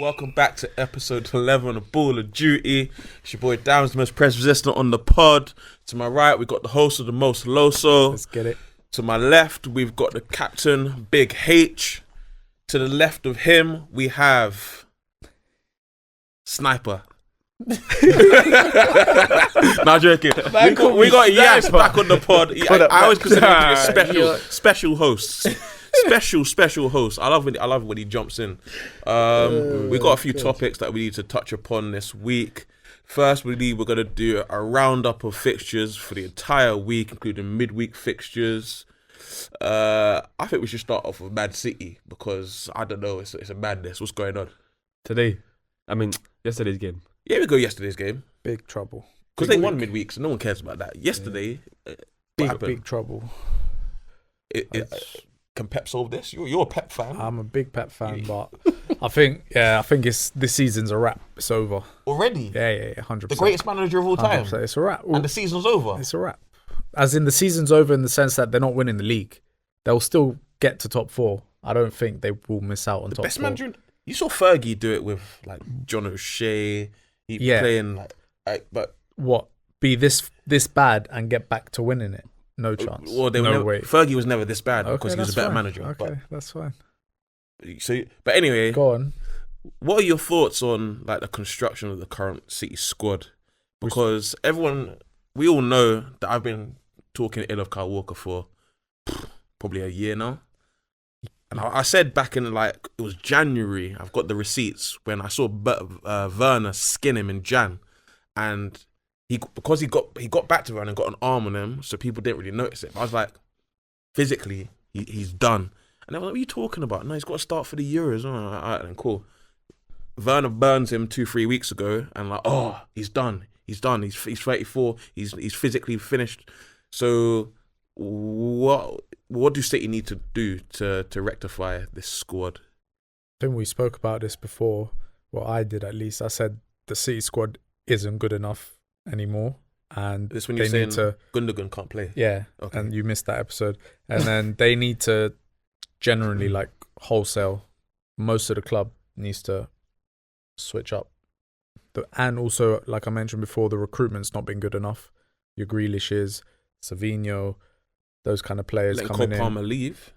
Welcome back to episode 11 of Ball of Duty. It's your boy Dams, the most press resistant on the pod. To my right, we got the host of the most, Loso. Let's get it. To my left, we've got the captain, Big H. To the left of him, we have Sniper. Not joking. We got Yass back on the pod. I always consider him to be a special host. Special host. I love it when he jumps in. We got a few topics that we need to touch upon this week. First, we're going to do a roundup of fixtures for the entire week, including midweek fixtures. I think we should start off with Man City because I don't know, it's a madness. What's going on Yesterday's game. Yeah, we go yesterday's game Big trouble. because they won midweek, so no one cares about that. Yesterday, what happened? Big trouble. Can Pep solve this? You're a Pep fan. I'm a big Pep fan, but I think it's this season's a wrap. It's over Already? Yeah, 100%. The greatest manager of all time. 100%. It's a wrap. And the season's over. It's a wrap. As in the season's over in the sense that they're not winning the league. They'll still get to top four. I don't think they will miss out on top best four. manager. You saw Fergie do it with like John O'Shea. Playing but what? Be this bad and get back to winning it? No chance. Well, no way. Fergie was never this bad because he was a better manager. Okay, that's fine. But anyway, go on. What are your thoughts on like the construction of the current City squad? Because we all know that I've been talking ill of Kyle Walker for probably a year now. And I said back in it was January, I've got the receipts when I saw Werner skin him in Jan, and because he got back to Werner and got an arm on him, so people didn't really notice it. But I was like, physically, he's done. And they were like, what are you talking about? No, he's got to start for the Euros. All right, then cool. Werner burns him 2-3 weeks ago, and he's done. He's 34. He's physically finished. So what do City need to do to rectify this squad? I think we spoke about this before. Well, I did at least. I said the City squad isn't good enough anymore, and this when you're saying Gundogan can't play. Yeah, okay. And you missed that episode. And then they need to generally wholesale. Most of the club needs to switch up. And also, like I mentioned before, the recruitment's not been good enough. Your Grealishes, Savinho, those kind of players coming in. Cole Palmer leave.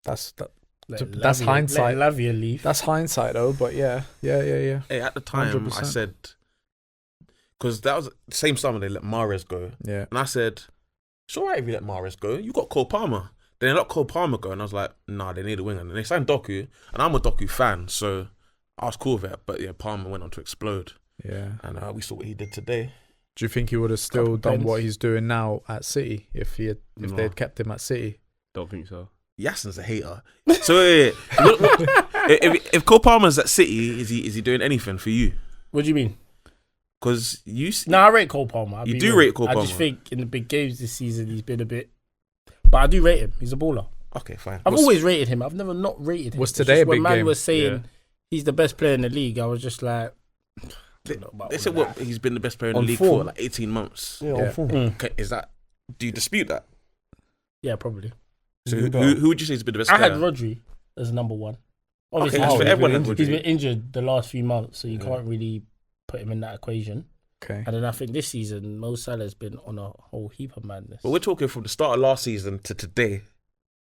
That's hindsight. Let Lavia leave. That's hindsight though, but yeah. Hey, at the time 100%. I said, because that was the same summer they let Mahrez go. Yeah. And I said, it's all right if you let Mahrez go. You got Cole Palmer. Then they let Cole Palmer go, and I was like, nah, they need a winger. And they signed Doku, and I'm a Doku fan, so I was cool with it. But yeah, Palmer went on to explode. Yeah. And we saw what he did today. Do you think he would have still done what he's doing now at City if they had kept him at City? Don't think so. Yassin's a hater. So if Cole Palmer's at City, is he doing anything for you? What do you mean? Because I rate Cole Palmer. Rate Cole Palmer. I just think in the big games this season he's been a bit, but I do rate him. He's a baller. Okay, fine. I've always rated him. I've never not rated him. Was today a big game? When man was saying he's the best player in the league, I was just like. They said he's been the best player in the league for 18 months. Yeah. Okay, do you dispute that? Yeah, probably. So who would you say has been the best player? I had Rodri as number one. Obviously, he's been injured the last few months, so you can't really put him in that equation. Okay. And then I think this season, Mo Salah's been on a whole heap of madness. But we're talking from the start of last season to today.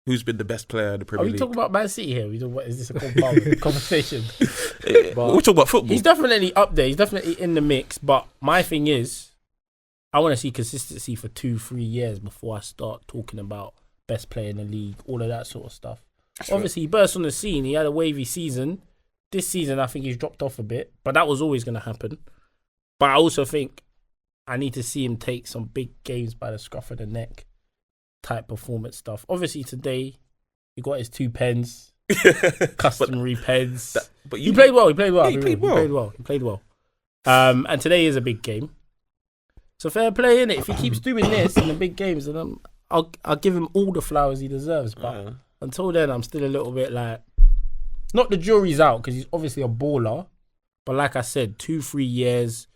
Who's been the best player in the Premier League? Are we talking about Man City here? Is this a conversation? We're talking about football. He's definitely up there. He's definitely in the mix. But my thing is, I want to see consistency for 2-3 years before I start talking about best player in the league, all of that sort of stuff. Obviously, he burst on the scene. He had a wavy season. This season, I think he's dropped off a bit. But that was always going to happen. But I also think I need to see him take some big games by the scruff of the neck type performance stuff. Obviously today he got his 2 pens, customary pens. But he played well. He played well. And today is a big game. So fair play, innit? If he keeps doing this in the big games, then I'll give him all the flowers he deserves. But until then, I'm still a little bit like, not the jury's out because he's obviously a baller. But like I said, 2-3 years,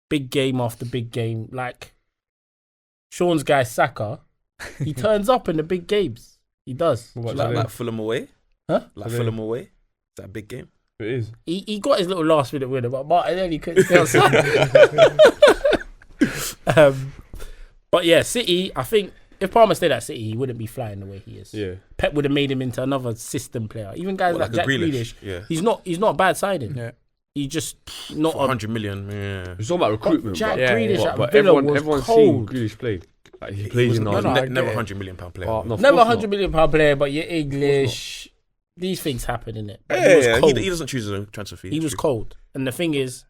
big game after big game. Like Sean's guy Saka. He turns up in the big games. He does. Like Fulham away? Huh? Like Fulham away? Is that a big game? It is. He got his little last minute winner, but Martinelli couldn't stay on side. But yeah, City, I think if Palmer stayed at City, he wouldn't be flying the way he is. Yeah. Pep would have made him into another system player. Even guys like Jack Grealish, yeah. he's not a bad signing. Yeah. He's just not For 100 million. Yeah. It's all about recruitment. Jack bro. Grealish at But Villa everyone's was seen cold. Grealish play. Like, he plays in no, Arsenal. I get Never it. £100 million player. No, of Never course £100 million player, but you're English. These things happen, innit? But Yeah, cold. he doesn't choose his own transfer fee. He was cold, and the thing is,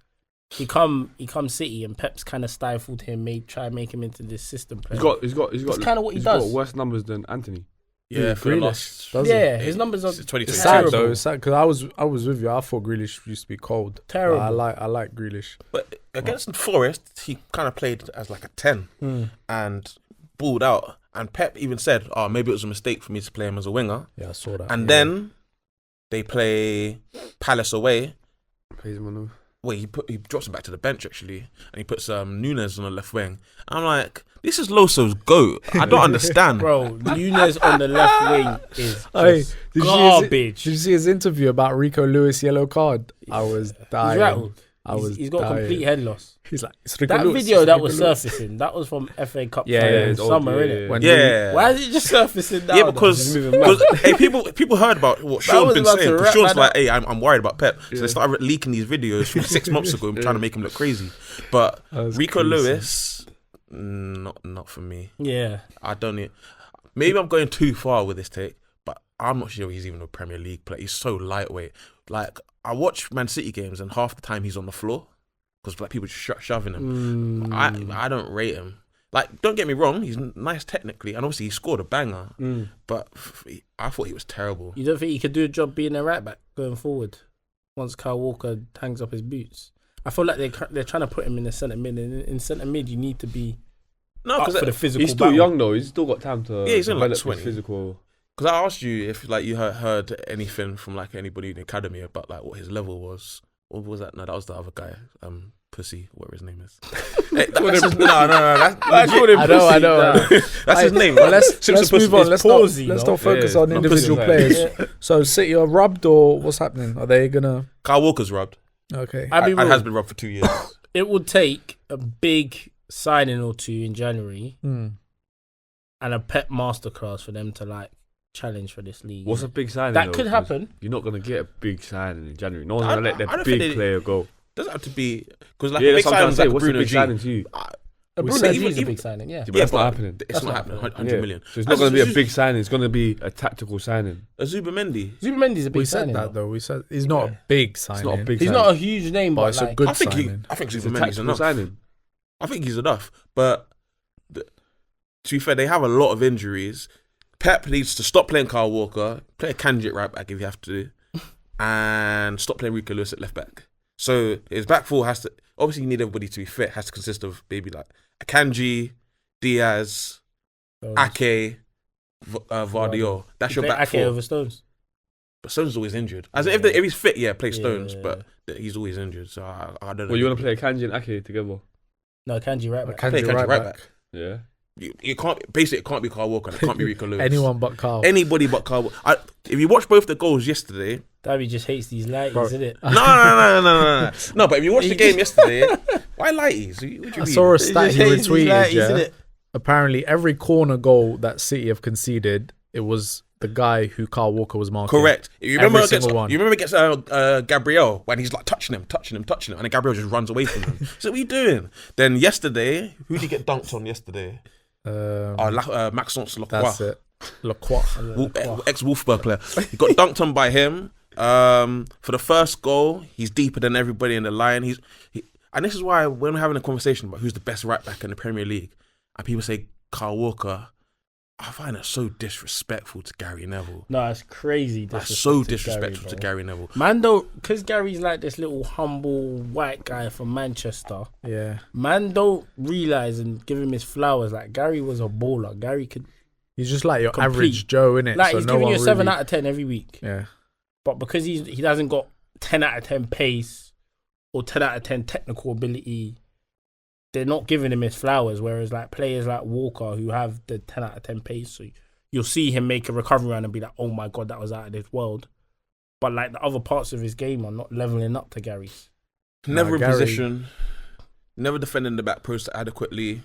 he come City, and Pep's kind of stifled him, try and make him into this system player. He's got That's kind of what he he's does. got worse numbers than Anthony. Yeah, for the Grealish, last... does he? Yeah, his numbers are It's 2022. It's terrible. sad though. It's sad because I was with you. I thought Grealish used to be cold. Terrible. But I like Grealish. But against Forest, he kind of played as like a 10 and balled out. And Pep even said, "Oh, maybe it was a mistake for me to play him as a winger." Yeah, I saw that. And then they play Palace away. Plays him on the... Wait, he drops him back to the bench actually, and he puts Nunes on the left wing. I'm like, this is Loso's goat. I don't understand, Bro, Nunes on the left wing is Hey, just did garbage. you see his interview about Rico Lewis yellow card? I was dying. He's rattled. He's got dying. complete head loss. He's like, it's Rico That Lewis, video it's that Rico was Lewis. surfacing, that was from FA Cup Yeah, final it's summer, old, innit? When Yeah. Why is it just surfacing now? Yeah, because hey, people heard about what Sean's was been about saying. to 'Cause wrap Sean's that like, up. hey, I'm worried about Pep. So they started leaking these videos from 6 months ago and trying to make him look crazy. But That's Rico crazy. Lewis, not for me. Yeah. I don't need. Maybe I'm going too far with this take, but I'm not sure he's even a Premier League player. He's so lightweight. Like, I watch Man City games and half the time he's on the floor because like people just shoving him. I don't rate him. Like, don't get me wrong, he's nice technically, and obviously he scored a banger. But I thought he was terrible. You don't think he could do a job being a right back going forward once Kyle Walker hangs up his boots? I feel like they're trying to put him in the centre mid. And in centre mid, you need to be No, up because for the physical. He's still battle. young though. He's still got time to Yeah, he's only like develop 20. his physical. I asked you if like you heard anything from like anybody in the academy about like what his level was. What was that? No, that was the other guy. Pussy, whatever his name is. Hey, no. That's legit. I know. That's his name. But let's Simpson move Pussy. on. Let's Pawsy, not no? focus Yeah, on not individual pussy, players. So City are rubbed or what's happening? Are they gonna? Kyle Walker's robbed. Okay. I mean, And has been robbed for 2 years. it would take a big signing or two in January and a Pep masterclass for them to like challenge for this league. What's a big signing? That though? could 'Cause happen. You're not gonna get a big signing in January. No one's I gonna let don't their think big they- player go. Doesn't have to be because like Yeah, a big that's what I'm trying signing's to say. like What's a Bruno big G. signing to you? Bruno say G is a even- big signing, yeah. Yeah, but that's not happening. It's That's not not happening. happening. 100 million. So it's not going to be a big signing. It's going to be a tactical signing. Zubimendi. Zubimendi's a big We said signing. that though. We said he's not a big signing. It's not a big He's signing. not a huge name, but but it's a like, good I think signing. I think It's a Zubimendi's tactical enough. signing. I think he's enough. But to be fair, they have a lot of injuries. Pep needs to stop playing Kyle Walker, play a Kanji at right back if you have to, and stop playing Rico Lewis at left back. So his back four has to. Obviously, you need everybody to be fit. Has to consist of maybe like Akanji, Diaz, Ake, Vardiol. That's your play back Ake four. over Stones. But Stones is always injured. As in, if he's fit, yeah, play Stones. Yeah. But he's always injured. So I don't know. Well, you want to play Kanji and Ake together? No, Kanji right back. play Kanji right back. Yeah. You can't. Basically, it can't be Kyle Walker. And it can't be Rico Lewis. Anyone but Carl. Anybody but Kyle. If you watch both the goals yesterday, Davey just hates these lighties, Bro. isn't it? no. No, but if you watch the game yesterday, why lighties? What do you I mean? saw a stat he hates these retweeted. lighties, Yeah. innit? Apparently, every corner goal that City have conceded, it was the guy who Carl Walker was marking. Correct. You Every remember single one. You remember against Gabriel when he's like touching him, and then Gabriel just runs away from him. So what are you doing? Then yesterday, who did he get dunked on yesterday? Maxence Lacroix. That's it. Lacroix. Ex-Wolfsburg player. He got dunked on by him. For the first goal, he's deeper than everybody in the line. And this is why when we're having a conversation about who's the best right back in the Premier League, and people say Kyle Walker, I find that so disrespectful to Gary Neville. No, it's crazy. That's so disrespectful to Gary Neville. Man, don't, because Gary's like this little humble white guy from Manchester. Yeah. Man, don't realise and give him his flowers. Like, Gary was a baller. Gary could, He's just like your Complete. average Joe, innit? like, So he's no giving one you a 7 really- out of 10 every week. Yeah. But because he hasn't got 10 out of 10 pace or 10 out of 10 technical ability, they're not giving him his flowers. Whereas, like, players like Walker who have the 10 out of 10 pace, so you'll see him make a recovery run and be like, oh my God, that was out of this world. but like the other parts of his game are not leveling up to Gary's. Never in Gary- position. Never defending the back post adequately.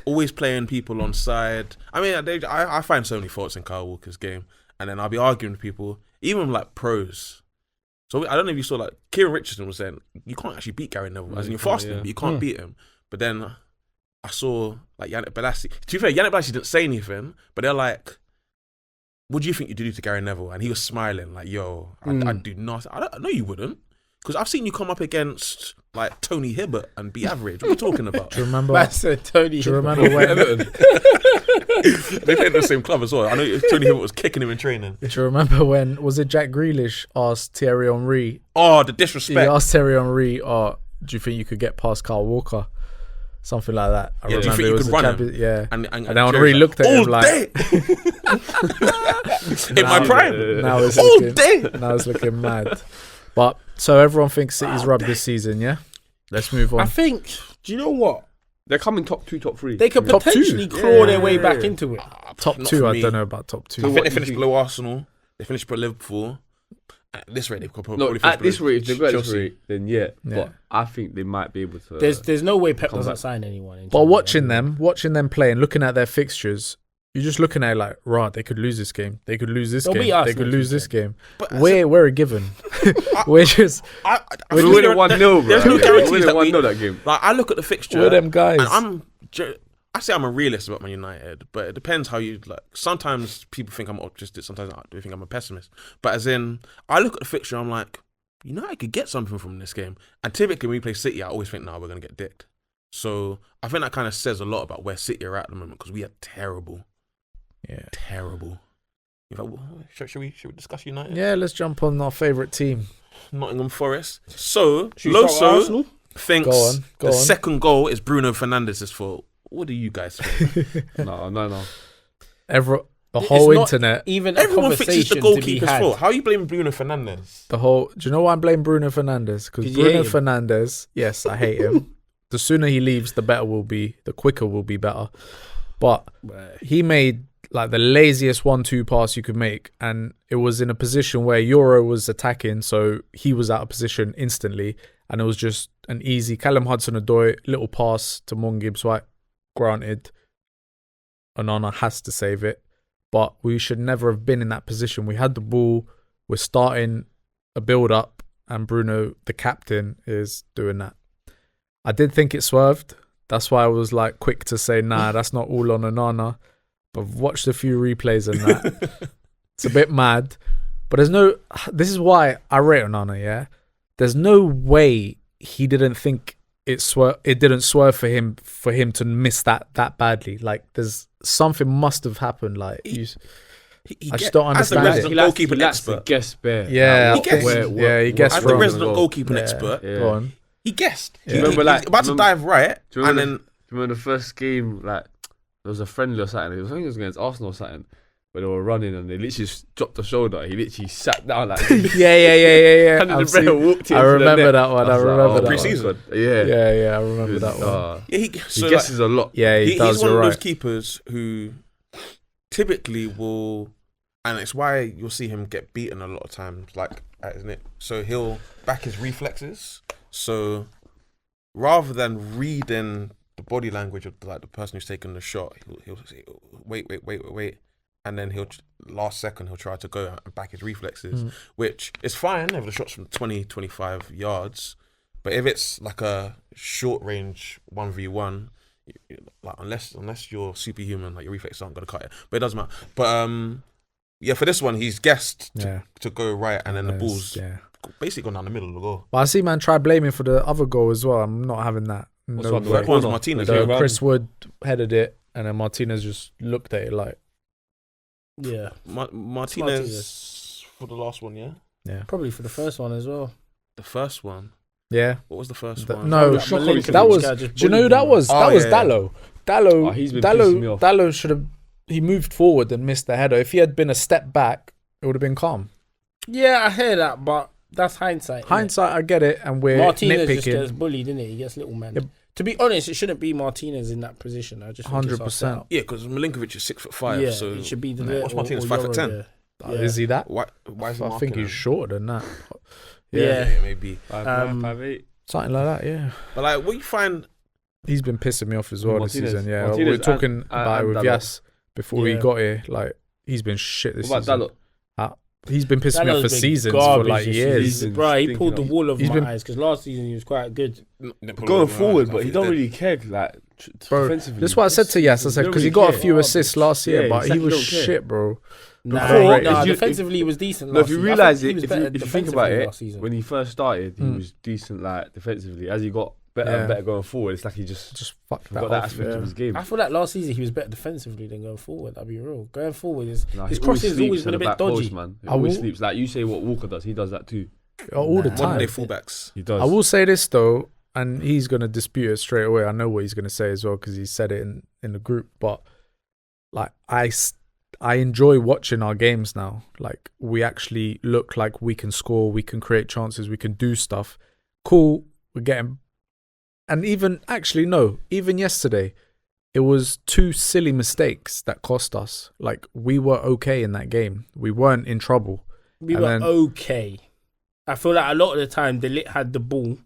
Always playing people on side. I mean, I find so many faults in Kyle Walker's game, and then I'll be arguing with people, even like pros. So I don't know if you saw, like, Kieran Richardson was saying you can't actually beat Gary Neville, as in you're fasting, but you can't beat him. But then I saw like Yannick Bolasie. To be fair, Yannick Bolasie didn't say anything, but they're like, "What do you think you do to Gary Neville?" And he was smiling like, "Yo, I'd do nothing." I know you wouldn't. Because I've seen you come up against like Tony Hibbert and be average. What are you talking about? Do you remember? That's Tony. Do you remember when? They played in the same club as well. I know Tony Hibbert was kicking him in training. Do you remember when? Was it Jack Grealish asked Thierry Henry? Oh, the He disrespect. asked Thierry Henry, "Oh, do you think you could get past Kyle Walker?" Something like that. I Yeah, do you remember think it you was could the run champion. him? Yeah. And And then Henry looked at him like, in my prime. now it's All looking, day. now it's looking mad. But so everyone thinks City's rubbed this season, yeah? Let's move I on. think. Do you know what? They're coming top 2, top 3. They could Top two. potentially claw their way Yeah. back into it. Top Not 2, for I me. don't know about top 2. I think what they do you finished think? below Arsenal. They finished below Liverpool. At this rate, they could probably No, finish at this below rate, if they got this Chelsea. rate, then yeah. Yeah. But I think they might be able to. There's no way Pep Come doesn't back. sign anyone. in But January. watching them play and looking at their fixtures, you're just looking at it like, right, they could lose this game. They could lose this They'll game. beat us They could next lose this weekend. game. But We're a given. We're just, I we feel would there- have 1-0, bro. There's no We guarantees would that have we. 1-0 that game. Like, I look at the fixture. we're them guys. And I say I'm a realist about Man United, but it depends how you like. Sometimes people think I'm optimistic. Sometimes they think I'm a pessimist. But as in, I look at the fixture, I'm like, United could get something from this game. And typically when we play City, I always think, nah, we're gonna get dicked. So I think that kind of says a lot about where City are at the moment because we are terrible, Yeah. terrible. In fact, should we discuss United? Yeah, let's jump on our favourite team. Nottingham Forest. So Should we start with Loso Arsenal? thinks Go on, go the on. second goal is Bruno Fernandes's fault. What do you guys think? No. The It's whole not internet, Even a Everyone thinks it's the conversation to be goalkeeper's had. fault. How are you blaming Bruno Fernandes? do you know why I blame Bruno Fernandes? Because 'Cause you hate Bruno him. Fernandes, yes, I hate him. The sooner he leaves, the quicker will be better. But he made like the laziest 1-2 pass you could make, and it was in a position where Euro was attacking, so he was out of position instantly, and it was just an easy Callum Hudson-Odoi little pass to Mon Gibbs White. Granted, Onana has to save it, but we should never have been in that position. We had the ball, we're starting a build-up, and Bruno, the captain, is doing that. I did think it swerved. That's why I was like quick to say, nah, that's not all on Onana. But I've watched a few replays and that. It's a bit mad. But this is why I rate Onana, yeah? There's no way he didn't think it didn't swerve for him to miss that badly. Like, there's something must have happened. Like, I just don't As the understand resident it. goalkeeper He lacks the expert. guess bear. Yeah, He guessed. he guessed As the wrong. resident well. goalkeeper Yeah. expert, Yeah. Go on. he guessed. Yeah. He, Remember, he, like, he's about to dive right, Do you and remember, then do you remember the first game, like, there was a friendly or something, I think it was against Arsenal or something, where they were running and they literally just dropped the shoulder. He literally sat down like yeah. and I've the player seen- walked in I to the remember net. that one. I was like, remember oh, that Pre-season. one. God. Yeah. Yeah, I remember that one. yeah, He so guesses a lot. Yeah, he he's does. one You're of those right. keepers who typically will, and it's why you'll see him get beaten a lot of times, like, isn't it? So he'll back his reflexes. So rather than reading the body language of like the person who's taking the shot, he'll say, wait, and then last second he'll try to go out and back his reflexes, which is fine if the shot's from 20-25 yards, but if it's like a short range 1v1, like unless you're superhuman, like your reflexes aren't gonna cut it, but it doesn't matter. But yeah, for this one he's guessed to go right, and then the ball's basically gone down the middle of the goal. But I see man try blaming for the other goal as well. I'm not having that. What's No one, the way. Third one's corner? Martinez. So Yeah. Chris Wood headed it, and then Martinez just looked at it like, Yeah, Martinez for the last one, yeah. probably for the first one as well. The first one. yeah. What was the first Th- one? no, Like, Shocker Milinkovic that was. guy just Do you know who bullied that him, was? Oh, That was yeah. Dallo. Dallo. Oh, he's been pissing me off. Dallo should have. He moved forward and missed the header. If he had been a step back, it would have been calm. Yeah, I hear that, but that's hindsight. innit? Hindsight, I get it, and we're Martinez just nitpicking. gets bullied, innit? He gets little man. Yep. To be honest, it shouldn't be Martinez in that position. I just think it's 100%. off Yeah, because Milinkovic is 6'5", Yeah, so it should be the what's Martinez, 5'10"? Is he that? Why is he I think marking he's him? shorter than that. Yeah. Maybe. 5'9", 5'8". Something like that, yeah. But like, what you find? He's been pissing me off as well Martinez. this season. Yeah, Martinez we were talking and about it with Dalot. Yas before he Yeah. got here. Like, he's been shit this What season. about Dalot? He's been pissing me off for Dalot's been seasons, for garbage like this years. season. Bro, he Stinking pulled the up. wool over He's my been- eyes because last season he was quite good. Going forward, but he don't really care. Like Bro, defensively. that's what I said to Yas. I said Don't because he really got a care. few assists last year, Yeah, but he exactly, was don't care. shit, bro. Nah, Before- nah, if you- defensively he was decent. No, last if you season. I realise think he it, was if better you think about defensively it, last season. when he first started, he Mm. was decent, like defensively. As he got better Yeah. and better going forward, it's like he just fucked that got that off. aspect Yeah. of his game. I feel like last season he was better defensively than going forward. I'll be real. Going forward is Nah, his he always crossing has sleeps always at been the a bit back dodgy. post, man. He I always will- sleeps. Like you say, what Walker does, he does that too. All the Nah. time. Modern day fullbacks. He does. I will say this though, and he's gonna dispute it straight away. I know what he's gonna say as well because he said it in the group. But like I enjoy watching our games now. Like we actually look like we can score, we can create chances, we can do stuff. Cool, we're getting. And even actually no, even yesterday, it was 2 silly mistakes that cost us. Like we were okay in that game. We weren't in trouble. We And were then- okay. I feel like a lot of the time the lit had the ball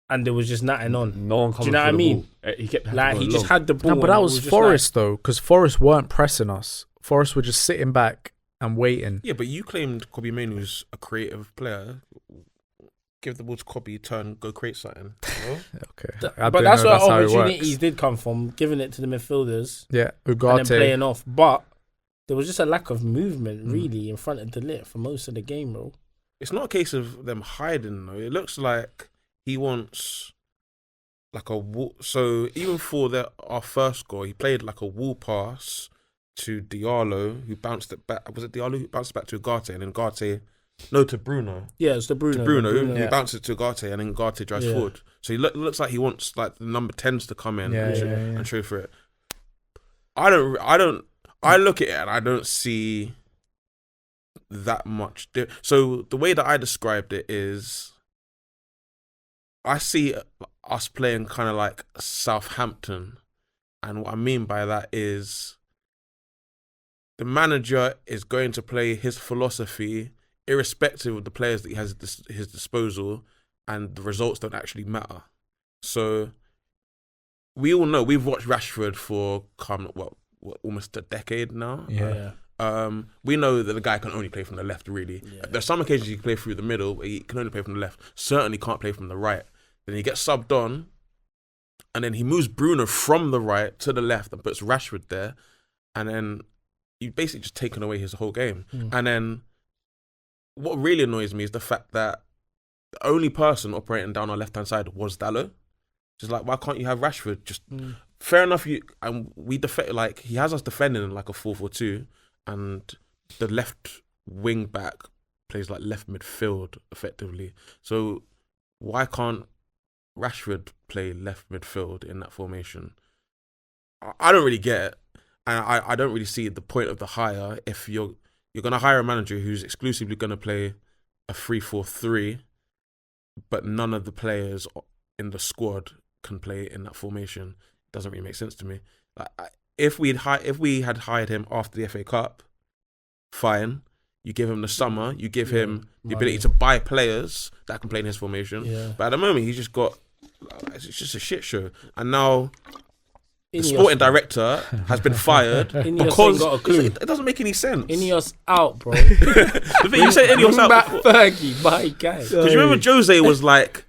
and there was just nothing on. No one coming. Do you know for what I the mean? ball. He kept Like he just had the ball. No, but and that it was just Forest though, because Forest weren't pressing us. Forest were just sitting back and waiting. Yeah, but you claimed Kobe Mainoo's a creative player. Give the ball to Kobe, turn, go create something. You know? Okay, But that's where how it opportunities works. did come from, giving it to the midfielders Yeah, and then Ugarte. playing off. But there was just a lack of movement really in front of the lit for most of the game, bro. It's not a case of them hiding though. It looks like he wants like a wall. So even for our first goal, he played like a wall pass to Diallo, who bounced it back. Was it Diallo who bounced it back to Ugarte, and then to Bruno. Yeah, it's the Bruno. To Bruno, the he bounced it to Ugarte, and then Ugarte drives Yeah. forward. So he looks like he wants like the number 10s to come in Yeah, and, yeah, show- yeah. and show for it. I look at it and I don't see that much. So the way that I described it is, I see us playing kind of like Southampton, and what I mean by that is the manager is going to play his philosophy irrespective of the players that he has at his disposal, and the results don't actually matter. So we all know, we've watched Rashford for almost a decade now. Yeah. We know that the guy can only play from the left, really. Yeah. There's some occasions he can play through the middle, but he can only play from the left. Certainly can't play from the right. Then he gets subbed on, and then he moves Bruno from the right to the left and puts Rashford there, and then you've basically just taken away his whole game. And then what really annoys me is the fact that the only person operating down our left-hand side was Dalot. Just like, why can't you have Rashford? Just fair enough. We defend, like he has us defending in like a 4-4-2, and the left wing back plays like left midfield effectively. So why can't Rashford play left midfield in that formation? I don't really get it, and I don't really see the point of the hire if you're going to hire a manager who's exclusively going to play a 3-4-3, but none of the players in the squad can play in that formation. It doesn't really make sense to me. Like, if we had hired him after the FA Cup, fine. You give him the summer. You give him the ability to buy players that can play in his formation. Yeah. But at the moment, he's just got. It's just a shit show. And now the Ineos, sporting director has been fired Ineos because ain't got a clue. it doesn't make any sense. Ineos out, bro. The thing you said Ineos Bring out back before. Fergie, my guy. Because you remember Jose was like,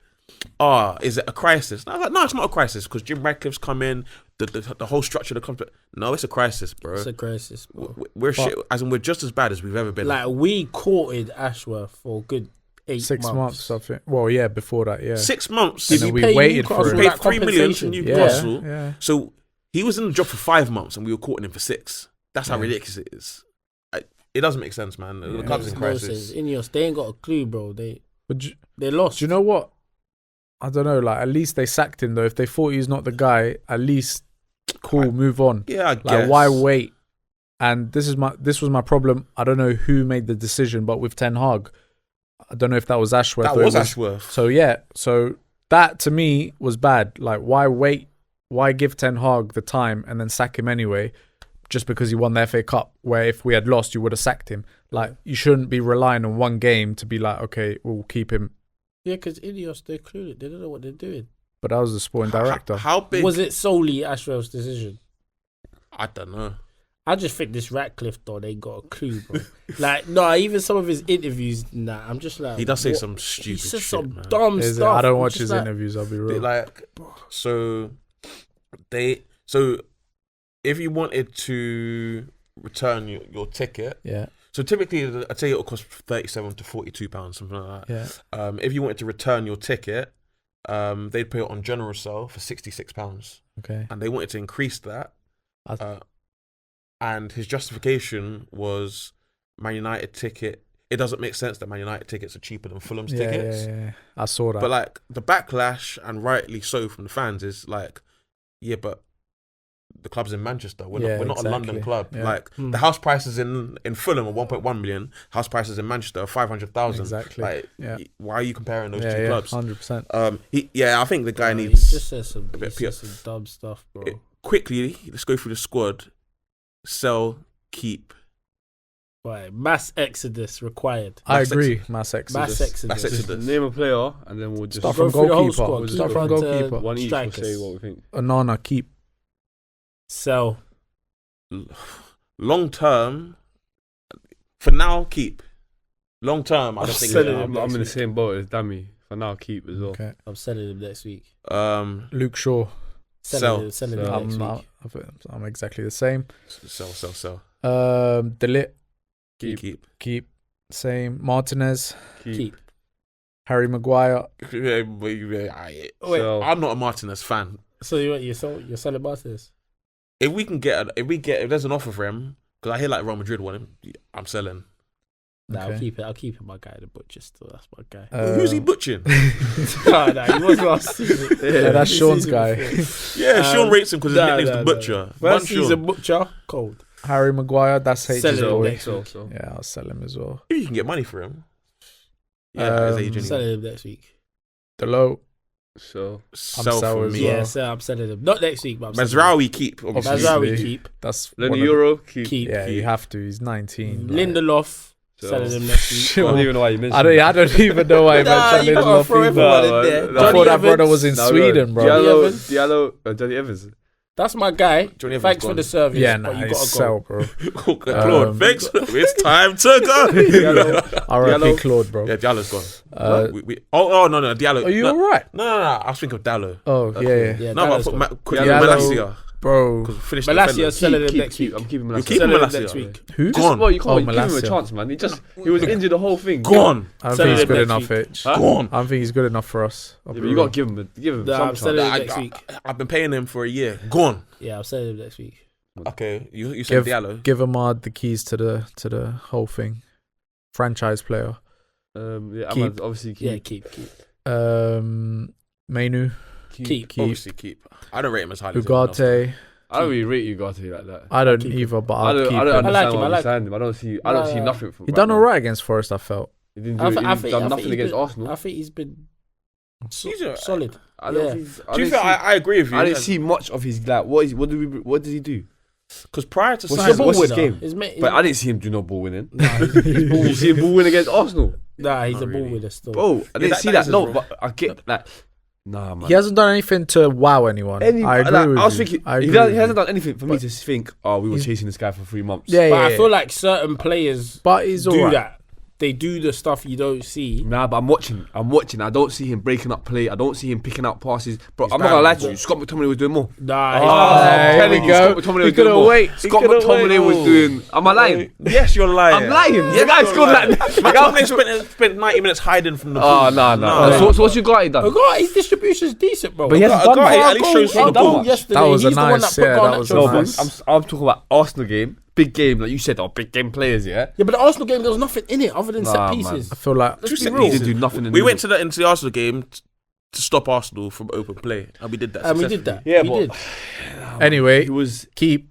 is it a crisis? And I was like, no, it's not a crisis because Jim Radcliffe's come in, the whole structure of the company. No, it's a crisis, bro. It's a crisis, bro. We're shit, as in we're just as bad as we've ever been. Like, we courted Ashworth for a good 8 6 months, I think. Well, yeah, before that, yeah. 6 months. And then we pay waited Newcastle for We it. paid 3 million to Newcastle. Yeah. So he was in the job for 5 months and we were courting him for 6. That's how ridiculous it is. It doesn't make sense, man. The club's in crisis. Ineos, they ain't got a clue, bro. They But lost. do you know what? I don't know. Like, at least they sacked him though. If they thought he's not the guy, at least cool, move on. Yeah, I Like, guess. why wait? And this was my problem. I don't know who made the decision, but with Ten Hag, I don't know if that was Ashworth. That or it was Ashworth. So yeah, so that to me was bad. Like, why wait? Why give Ten Hag the time and then sack him anyway? just because he won the FA Cup, where if we had lost, you would have sacked him. Like, you shouldn't be relying on one game to be like, okay, we'll keep him. Yeah, because Ineos, they're clueless. They don't know what they're doing. But that was the sporting director. How big Was it solely Ashwell's decision? I don't know. I just think this Ratcliffe though, they got a clue, bro. Like, no, even some of his interviews, I'm just like, He does say what? some stupid He says shit, some man. dumb Is it? stuff. I don't I'm watch just his like, interviews, I'll be real. Like, so if you wanted to return your ticket, Yeah. so typically a ticket will cost £37 to £42, something like that. Yeah. If you wanted to return your ticket, they'd put it on general sale for £66, Okay. and they wanted to increase that. I- And his justification was Man United ticket. It doesn't make sense that Man United tickets are cheaper than Fulham's tickets. Yeah. I saw that. But like the backlash, and rightly so from the fans, is like, yeah, but the club's in Manchester. We're not a London club. Yeah. Like the house prices in Fulham are 1.1 million. House prices in Manchester are 500,000. Exactly. Like, Yeah. why are you comparing those two yeah, clubs? 100%. I think the guy he needs just says some, bit he of says some dumb stuff, bro. quickly. Let's go through the squad. Sell, keep. Right, mass exodus required. I Mass agree. Mass exodus. Mass exodus. Mass exodus. Name a player, and then we'll just Start Go from through the whole goalkeeper. squad. We'll Start just from go goalkeeper. one each. We'll Strikers. say what we think. Onana, keep. Sell. Long term, for now, keep. Long term, I don't think. Sell it. I'm in the same boat as Dammy. For now, keep as well. Okay. I'm selling him next week. Luke Shaw. Sell. Selling him Sell. next week. I'm exactly the same. Sell. Delit, Keep. keep. Same. Martinez, Keep. Harry Maguire. Wait, So, I'm not a Martinez fan. so you're selling Martinez? If there's an offer for him, because I hear like Real Madrid want him, I'm selling. Nah, Okay. I'll keep him. My guy, the butcher. Still, that's my guy. Who's he butchering? Nah, he was last season. Yeah, that's This Sean's season guy. before. Yeah, Sean rates him because his Nah, nickname's nah, the nah. Butcher. First One season Sean. butcher, cold. Harry Maguire, that's H's Sell it boy. next week. Yeah, I'll sell him as well. You can get money for him. Yeah, his agent. Selling him next week. Delo, so Sell sell for as me. well. Yeah, so I'm selling him. Not next week, but I'm selling him. Mazraoui keep. Obviously. Mazraoui Obviously. keep. that's then one the of Euro, keep. Keep. Yeah, you have to. He's 19. like- Lindelof. So- Selling him next week. I don't even know why you mentioned. I don't even know why I Nah, mentioned you gotta Lindelof throw either. everyone in No, there. no, I Johnny thought that brother Evans. was in Sweden, bro. Diallo, Johnny Evans. That's my guy. Johnny Evans Thanks gone. for the service. Yeah, but you he's gotta sell, bro. Claude, thanks. It's time to go. R.I.P. Claude, bro. Yeah, Diallo's gone. Uh, No, Diallo. Are you no, alright? No. I was thinking of Diallo. Oh, yeah. Yeah, No, but I Diallo's thought gone. Malacia. Bro. Finished Malacia's selling him next week. I'm keeping You Malacia. keep Selling him Malacia. next week. Who? Gone. Well, you can't give him a Malacia. chance, man. He was injured the whole thing. Gone. I don't Selling think he's him good next enough, week. Hitch. Huh? Gone. I don't think he's good enough for us. I'll Yeah, be but you real. got to give him Nah, I'm some selling chance. him next week. I've been paying him for a year. Gone. Yeah, I'm selling him next week. Okay, you said Diallo. Give Ahmad the keys to the whole thing. Franchise player. Yeah, Keep. Ahmad, obviously keep. Yeah, keep. Menu. Keep. Obviously keep. I don't rate him as highly. as everyone else. Ugarte. I don't really rate Ugarte like that. I don't Keep either, but I I'll don't, keep I don't him. understand him, why I we like signed him. I don't see nothing from. He done alright against Forest, I felt. He didn't I do. think He done nothing he's against been- Arsenal. I think he's been He's a- solid. I don't yeah. think. To be fair, I agree with you. I didn't see much of his like. What did he do? Because prior to What's signing, his- what's his winner. game? His mate, But I didn't see him do no ball winning. nah, Did you see him ball win against Arsenal? he's Not a ball really. winner still. Bro, I didn't that- see that that. is his No, role. but I get that. Nah, man. He hasn't done anything to wow anyone. I agree like, with I was you. thinking I agree he with hasn't you. done anything for me to think. Oh, we were chasing this guy for 3 months. Yeah, But yeah. I feel like certain players But he's do alright. that. They do the stuff you don't see. Nah, but I'm watching. I don't see him breaking up play. I don't see him picking out passes. Bro, He's I'm not gonna lie bad. to you. Scott McTominay was doing more. Nah, I'm here telling we you, go. Scott McTominay He was doing couldn't more. wait. He Scott couldn't McTominay wait. was doing. Am I lying? yes, you're lying. I'm lying. Yes, The guy you're scored lying. like. McTominay spent 90 minutes hiding from the Oh ball. no. So what's your guy done? Oh, his distribution's decent, bro. But he hasn't done Ugarte much. at least shows He you the done ball. yesterday. That was a He's the one nice- that put yeah, down that was a No, nice. but I'm talking about Arsenal game, big game. Like you said, big game players. Yeah. Yeah, but the Arsenal game, there was nothing in it other than Nah, set man. pieces. I feel like Two Let's be set real. He pieces. didn't do nothing. We went into the Arsenal game to stop Arsenal from open play, and we did that. And we did that. Yeah, we but- did. anyway, He was. keep.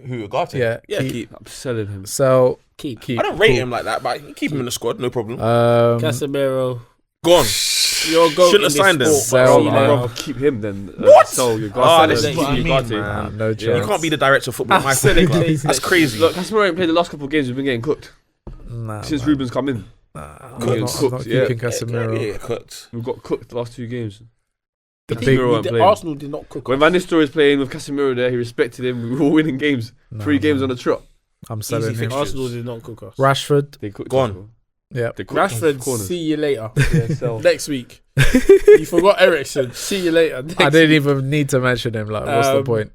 Who Ugarte? Yeah, keep. I'm selling him. So Keep. keep. I don't rate him like that, but keep him in the squad, no problem. Casemiro. Gone. You're going Shouldn't have signed him. Sell, I'd man. rather keep him than What? sell your Oh, guy. this is what I mean, man. No You chance. can't be the director of football at my football club. That's crazy. Look, Casemiro ain't played the last couple of games. We've been getting cooked Nah, since man. Ruben's come in. I'm Cooked. not Cooked, yeah. keeping Casemiro. Yeah, cooked. We've got cooked the last 2 games. The Casemiro big weren't playing. Arsenal did not cook. When Van Nistelrooy was playing with Casemiro there, he respected him. We were all winning games. Nah, 3 games man. on the trot. I'm selling Easy him. fixtures. Arsenal did not cook us. Rashford. They cooked Go us, on. bro. Yeah. They cooked us Rashford, corners. see you later. Yeah, sell. Next week. You forgot Ericsson. See you later. Next I didn't week. even need to mention him. Like, what's the Um, point?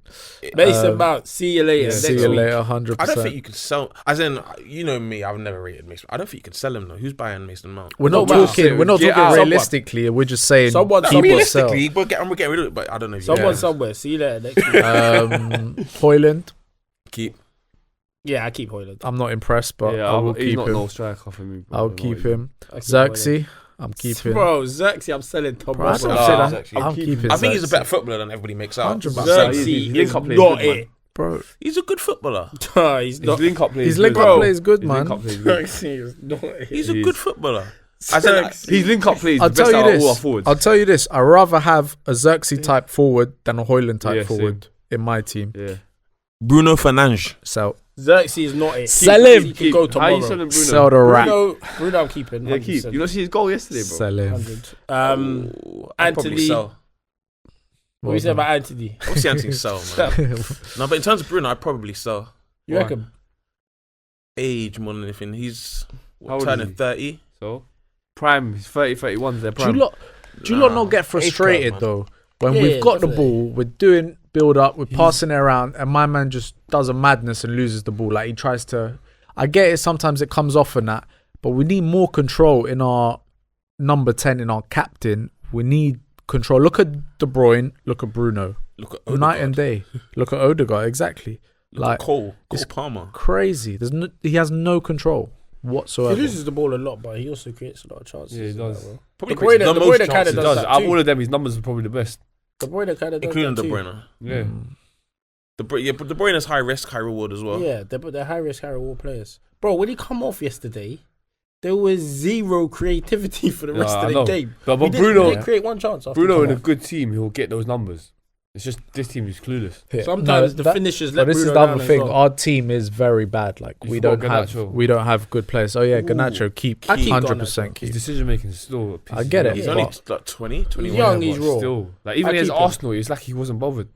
Mason Um, Mount. See you later. yeah, Next See you week. later. 100%. I don't think you can sell. As in, you know me, I've never rated Mason. I don't think you can sell him though. Who's buying Mason Mount? We're No, not but talking. We're not get talking out. realistically. We're just saying Someone- keep or sell. Realistically, we're getting rid of it. But I don't know. If Someone you can. somewhere. See you later. Next week. Hoyland. Keep. Yeah, I keep Hoyland. I'm not impressed, but Yeah, I will he's keep not him. no striker for me. Bro. I'll No, keep he's him. I keep Hoyland. Xerxes. I'm keeping. Bro, Xerxes, I'm selling Tom. Bro, I Brady. said Nah, I'm I'm keeping. I think he's a Xerxes. better footballer than everybody makes out. 100%. But Xerxes He's is link-up play is not good, man. it. Bro, he's a good footballer. He's His not. link-up play his is link good. up Bro, play is good, His man. link-up play is good. Xerxes is not it. He's a He good is. footballer. His link-up play is I'll the best tell you out of all our this. forwards. I'll tell you this. I'd rather have a Xerxes type forward than a Hoyland type Yeah, same. forward in my team. Yeah. Bruno Fernandes. So Xerxes is not it. Sell He him. can go How you tomorrow. selling Bruno? sell the rat. Bruno, I'm keeping. Yeah, keep. 100%. You not see his goal yesterday, bro? Sell him. 100. I'd probably Anthony. sell. What you say about Anthony? Obviously, Anthony sell, man. No, but in terms of Bruno, I'd probably sell. You Why? reckon? Age more than anything. He's How old is turning he? 30. So, prime, he's 30, 31, their Do you prime. lot not get frustrated man. though when Yeah, we've got the definitely. ball, we're doing build up, we're passing it around, and my man just does a madness and loses the ball. Like he tries to. I get it. Sometimes it comes off and that, but we need more control in our number 10, in our captain. We need control. Look at De Bruyne. Look at Bruno. Look at Night and Odegaard. day. Look at Odegaard. Exactly. Look Like at Cole it's Palmer. crazy. He has no control He whatsoever. loses the ball a lot, but he also creates a lot of chances. Yeah, he and does. that, bro. Probably De creates Bruyne- the De most Bruyne kinda chances. He does does. that Out of too. all of them, his numbers are probably the best. De Bruyne kind of does Including that De too. Bruyne. Yeah. But De Bruyne is high risk, high reward as well. Yeah, they're high risk, high reward players. Bro, when he come off yesterday, there was zero creativity for the Yeah, rest I of the know. game. But We Bruno, didn't create one chance. After Bruno he in a come off. good team, he'll get those numbers. It's just this team is clueless. Yeah. Sometimes No, the that- finishers But let this Bruno is the other down as thing. well. Our team is very bad. Like You we forgot don't have Garnacho. good players. Oh yeah, Ooh. Garnacho keep I keep 100% His keep. decision making is still. a piece I of get it. shit. He's Yeah. only But- like 20, 21. young, Yeah, he's but raw. Still, like even I against keep him. Arsenal, it's like he wasn't bothered.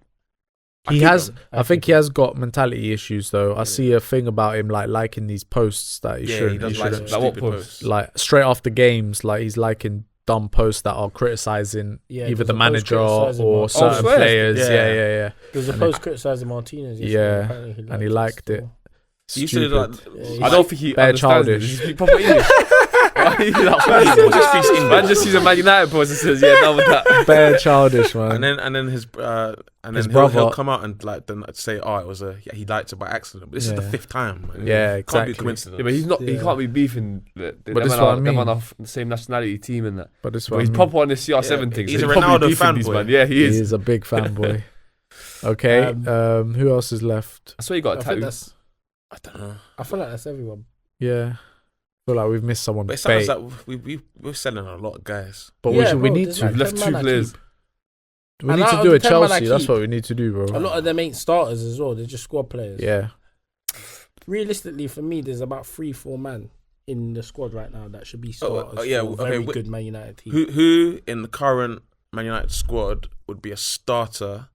I He keep has. him. I think he has got mentality issues though. I see a thing about him like liking these posts that he Yeah, he shouldn't. does he like shouldn't. some Like what stupid posts? posts. Like straight after games, like he's liking dumb posts that are criticizing Yeah, either there's the a post manager criticising or Martinez. certain swear? players. Yeah. Yeah. There's a and post criticising Martinez. yesterday. Yeah, Apparently and he liked it. He used to do like. Yeah, I he's- don't think he Bare understands it. childish. He speaks proper English. He's like, He just speaks English. Man just sees a Man United post and says, "Yeah, done with that." Bare childish, man. And then his His he'll brother- come out and like then say, "Oh, it was he liked it by accident." But this is the Yeah. 5th time. Man. Yeah, It can't be exactly. a coincidence. Yeah, but he's not. He Yeah. can't be beefing. But this is what I mean. Them on the same nationality team and that. But this But one, he's proper on the CR7 Yeah, thing. he's so a probably Ronaldo beefing these fanboy. man. Yeah, he he is. is a big fanboy. Okay, who else is left? I swear he got a I think tattoo. that's. I don't know. I feel like that's everyone. Yeah, I feel like we've missed someone. But it sounds bait. like we're selling a lot of guys. But Yeah, we bro, need there's to. like We've left 10 two man I players. keep. We And need out to of do the a 10 man I Chelsea. That's keep, what we need to do, bro. A lot of them ain't starters as well. They're just squad players. Yeah, Realistically, for me, there's about 3-4 man in the squad right now that should be starters. yeah, for a okay, very wh- good Man United team. Who in the current Man United squad would be a starter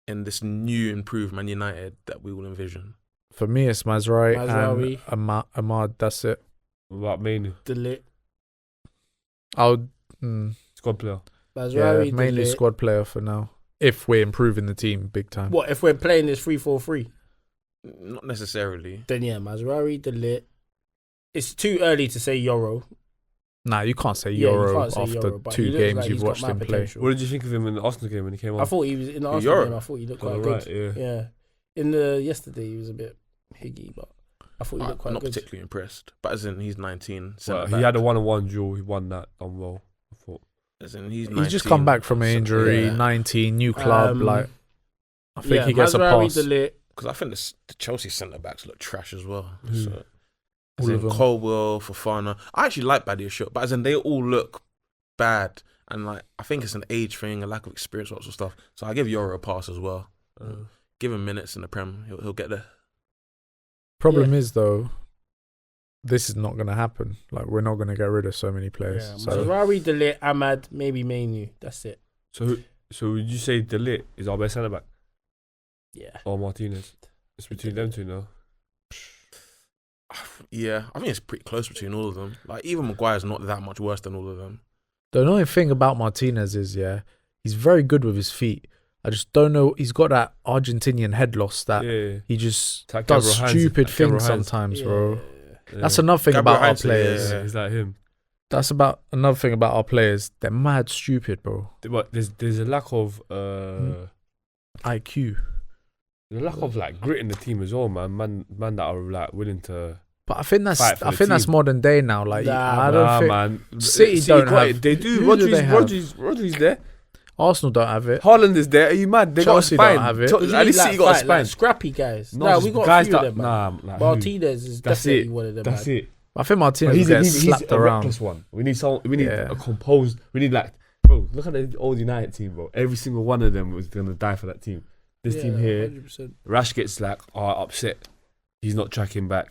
in this new improved Man United that we will envision? for me it's Mazraoui Mazraoui. and Ahmad. That's it. What about Mainu? Delit. I'll Squad player. Mazraoui, mainly Delit. squad player for now. If we're improving the team big time. What if we're playing this 3-4-3? Not necessarily. Then yeah, Mazraoui, Delit. It's too early to say Euro. Nah, you can't say Yeah, you Euro can't say after Euro, but he 2 looks games like you've he's got watched mad him play. potential. What did you think of him in the Arsenal game when he came on? I thought he was in the Arsenal Euro. game. I thought he looked Oh, quite right, good. yeah. Yeah. In the yesterday, he was a bit higgy, but I thought he I'm looked quite not good. particularly impressed. But as in, he's 19. Well, centre-back. he had a 1-on-1 duel. He won that done well. I thought. As in, he's He's just 19, come back from an so- injury, yeah. 19, new club. Like I think yeah, he gets a Mazraoui, pass. Delit. Because I think the Chelsea centre backs look trash as well. Who? So, as All in of them. Colwell, Fofana. I actually like Badia Shot, but as in they all look bad. And like, I think it's an age thing, a lack of experience, lots of stuff. So I give Euro a pass as well. Give him minutes in the Prem, he'll get there. Problem is though, this is not going to happen. Like, we're not going to get rid of so many players. Yeah, so Rari, De Ligt, Ahmad, maybe Mainu. That's it. So would you say De Ligt is our best centre back Yeah. or Martinez? It's between them two now. Yeah, I think it's pretty close between all of them. Like, even Maguire's not that much worse than all of them. the annoying thing about Martinez is, he's very good with his feet. I just don't know. He's got that Argentinian head loss that he just Like does Gabriel Heinz- stupid like Gabriel things Heinz. sometimes, Yeah. bro. That's another thing Gabriel about our Heinz, players. yeah. Is that him? That's about another thing about our players. They're mad stupid, bro. But there's a lack of IQ. there's a lack of like grit in the team as well, man that are like willing to. But I think Fight for the that's team. modern day now. Like, I don't Nah, think man. City don't got have- it. They do. who do they have? Rodri's there. Arsenal don't have it. Haaland is there. Are you mad? They Chelsea got a spine. don't have it. At least City got a fight, spine. like, scrappy guys. No, Nah, just we got guys a few that of them, man. like who? Martinez is That's definitely it. one of them. That's man. it. I think Martinez will get slapped a around. reckless one. We need someone. We need Yeah. a composed. We need like, bro. Look at the old United team, bro. Every single one of them was gonna die for that team. This team here, 100%. Rash gets like, upset. He's not tracking back.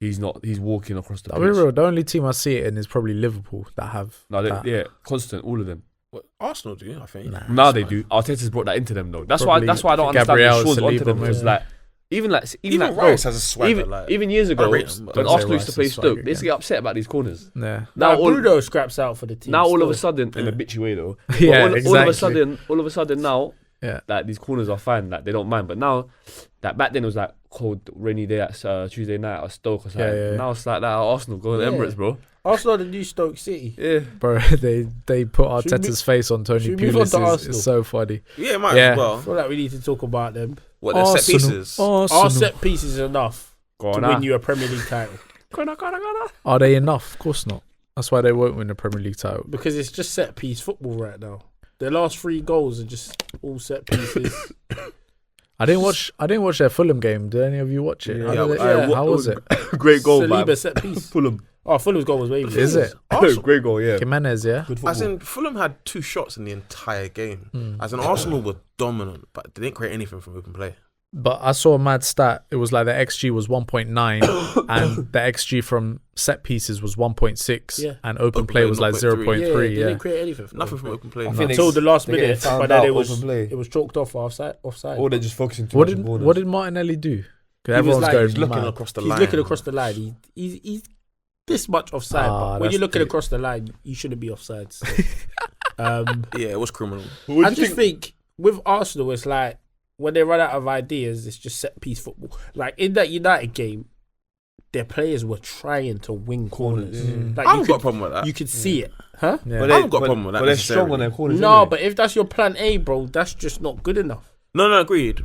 He's walking across the I'll be pitch. real. The only team I see it in is probably Liverpool that have. No, that. yeah, constant. All of them. What, Arsenal do, I think. Nah. Now they do. Arteta's brought that into them though. That's Probably why. That's why I don't Gabriel, understand the Shaw's onto Saliba, them because maybe. like even Even like Rice bro, has a swagger. even years ago I when rate him, but don't say Arsenal used to Rice play is swagger Stoke, they used to again. get upset about these corners. Yeah. Now Bruno scraps out for the team. Now all of a still. sudden in a bitchy way though. Yeah, all exactly. of a sudden now, Yeah. like these corners are fine, like they don't mind. But now, that back then it was like cold rainy day at Tuesday night at Stoke or something. Yeah. Now it's like that at Arsenal go to Yeah. Emirates, bro. Arsenal, the new Stoke City. Yeah, Bro, they put Should we Arteta's face on Tony should we move on to Pulis. Arsenal? It's so funny. Yeah, it might Yeah. as I well. feel like we need to talk about them. What, they're set Arsenal. pieces? Arsenal. Our set pieces is enough go to on win you a Premier League title Are they enough? Of course not. That's why they won't win the Premier League title. because it's just set piece football right now. Their last 3 goals are just all set pieces. I didn't watch their Fulham game. Did any of you watch it? Yeah, How, did yeah. how was it? Great goal, Saliba man. set piece. Fulham. Oh, Fulham's goal was wavy. Is it? Great goal, yeah. Jimenez, yeah? Good As football. in, Fulham had 2 shots in the entire game. As in, Arsenal were dominant, but they didn't create anything from open play. But I saw a mad stat. It was like the XG was 1.9 and the XG from set pieces was 1.6 Yeah. and open Open play play was like 0.3. 0.3. They Yeah. didn't create anything. From Nothing open from play. open play. I think Until the last they get minute, found but then out it was open play. chalked off for offside. Or they're just focusing too What much did on corners. what did Martinelli do? 'Cause He was everyone's like- going He's looking mad. across the He's line. looking across the line. He's this much offside. Ah, But when that's you're looking deep. across the line, you shouldn't be offside. So. Yeah, it was criminal. I just think with Arsenal, it's like when they run out of ideas, it's just set piece football. Like in that United game, their players were trying to win corners. Like I you haven't got a problem with that. you could see it, huh? Yeah. I haven't got a problem with that. But they're strong on necessarily. their corners. No, innit? but if that's your plan A, bro, that's just not good enough. No, agreed.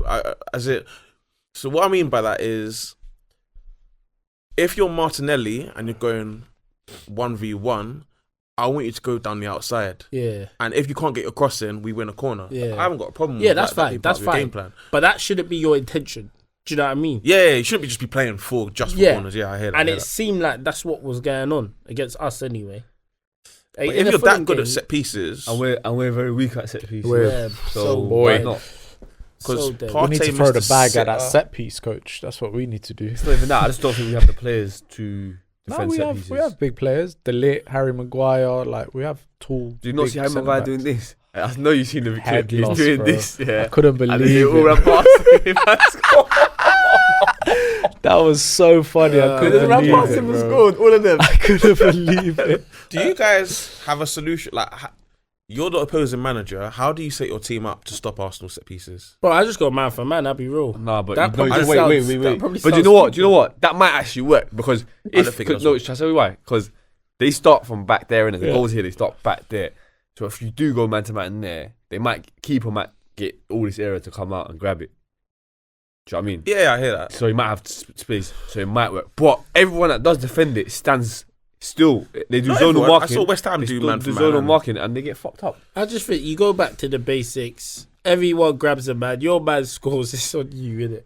So what I mean by that is, if you're Martinelli and you're going 1v1, I want you to go down the outside. Yeah, And if you can't get your cross in, we win a corner. Yeah. I haven't got a problem Yeah, with that's that. fine, That'd be part that's of your fine. game plan. but that shouldn't be your intention. Do you know what I mean? Yeah, you shouldn't just be playing for corners. Yeah, I hear that. And I hear it that. seemed like that's what was going on against us anyway. But In if the you're Fulham that good game- at set pieces, And we're very weak at set pieces. We're- yeah, So Boy. why not? because so dead. We need to Partey throw the missed a bag at that sitter. set piece, coach. That's what we need to do. It's not even that. I just don't think we have the players to No, defend we set have pieces. we have big players. De Ligt, Harry Maguire, like we have tall. Do you not big see Harry centre Maguire backs. doing this? I know you've seen the Head clip. He's loss, doing bro. this, I yeah. couldn't And then believe they all it. ran past him and scored. That was so funny. I They couldn't just ran believe past it, him and bro. scored, all of them. I couldn't believe it. Do you guys have a solution? Like, you're the opposing manager. How do you set your team up to stop Arsenal set pieces? Bro, I just got man for man. I'll be real. Nah, but That no, probably wait. sounds- that But probably do you sounds know what? stupid. Do you know what? That might actually work because don't if think it does no, work. shall I tell you why? Because they start from back there and the Yeah. goals here they start back there. So if you do go man to man there, they might get all this area to come out and grab it. Do you know what I mean? Yeah, I hear that. So he might have space, so it might work. But everyone that does defend it stands still. They do Not zonal everyone. marking. I saw West Ham They do still man do for zonal man. marking and they get fucked up. I just think you go back to the basics. Everyone grabs a man. Your man scores. It's on you, innit?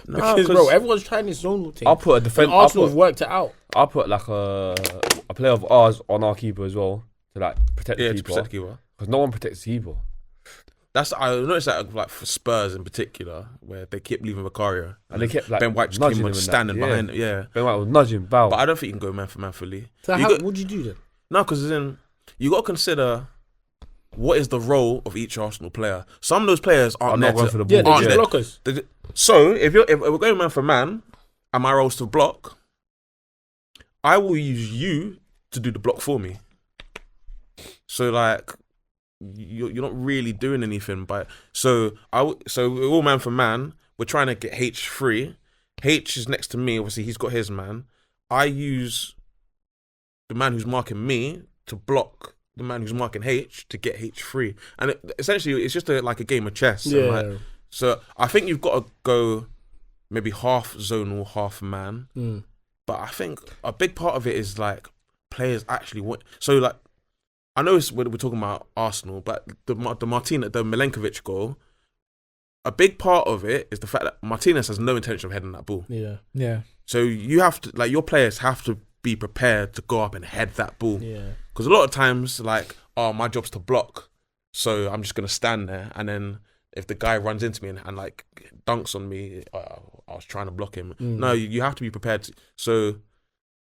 Because bro, everyone's trying this zonal thing. I'll put a And defend. Arsenal have worked it out. I'll put like a player of ours on our keeper as well to like protect Yeah, the to keeper. protect the keeper. because no one protects the keeper. I noticed that like for Spurs in particular, where they kept leaving Vicario And they kept like Ben White just nudging came on him and standing that. behind it. Yeah, Ben White was nudging Bow. but I don't think you can go man for man fully. So You what'd you do then? No, because then you got to consider what is the role of each Arsenal player. Some of those players aren't I'm there not going to, for the ball. Yeah, they're aren't just there. blockers. So if we're going man for man, and my role's to block, I will use you to do the block for me. So like, you're not really doing anything. So we're all man for man. We're trying to get H free. H is next to me. Obviously, he's got his man. I use the man who's marking me to block the man who's marking H to get H free. And essentially, it's just like a game of chess. Yeah. And like, so I think you've got to go maybe half zonal, half man. But I think a big part of it is like players actually want. So like, I know we're talking about Arsenal, but the Milenkovic goal, a big part of it is the fact that Martinez has no intention of heading that ball. Yeah. So you have to, like, your players have to be prepared to go up and head that ball. Yeah. Because a lot of times, like, oh, my job's to block, so I'm just gonna stand there, and then if the guy runs into me and like dunks on me, I was trying to block him. No, you have to be prepared. So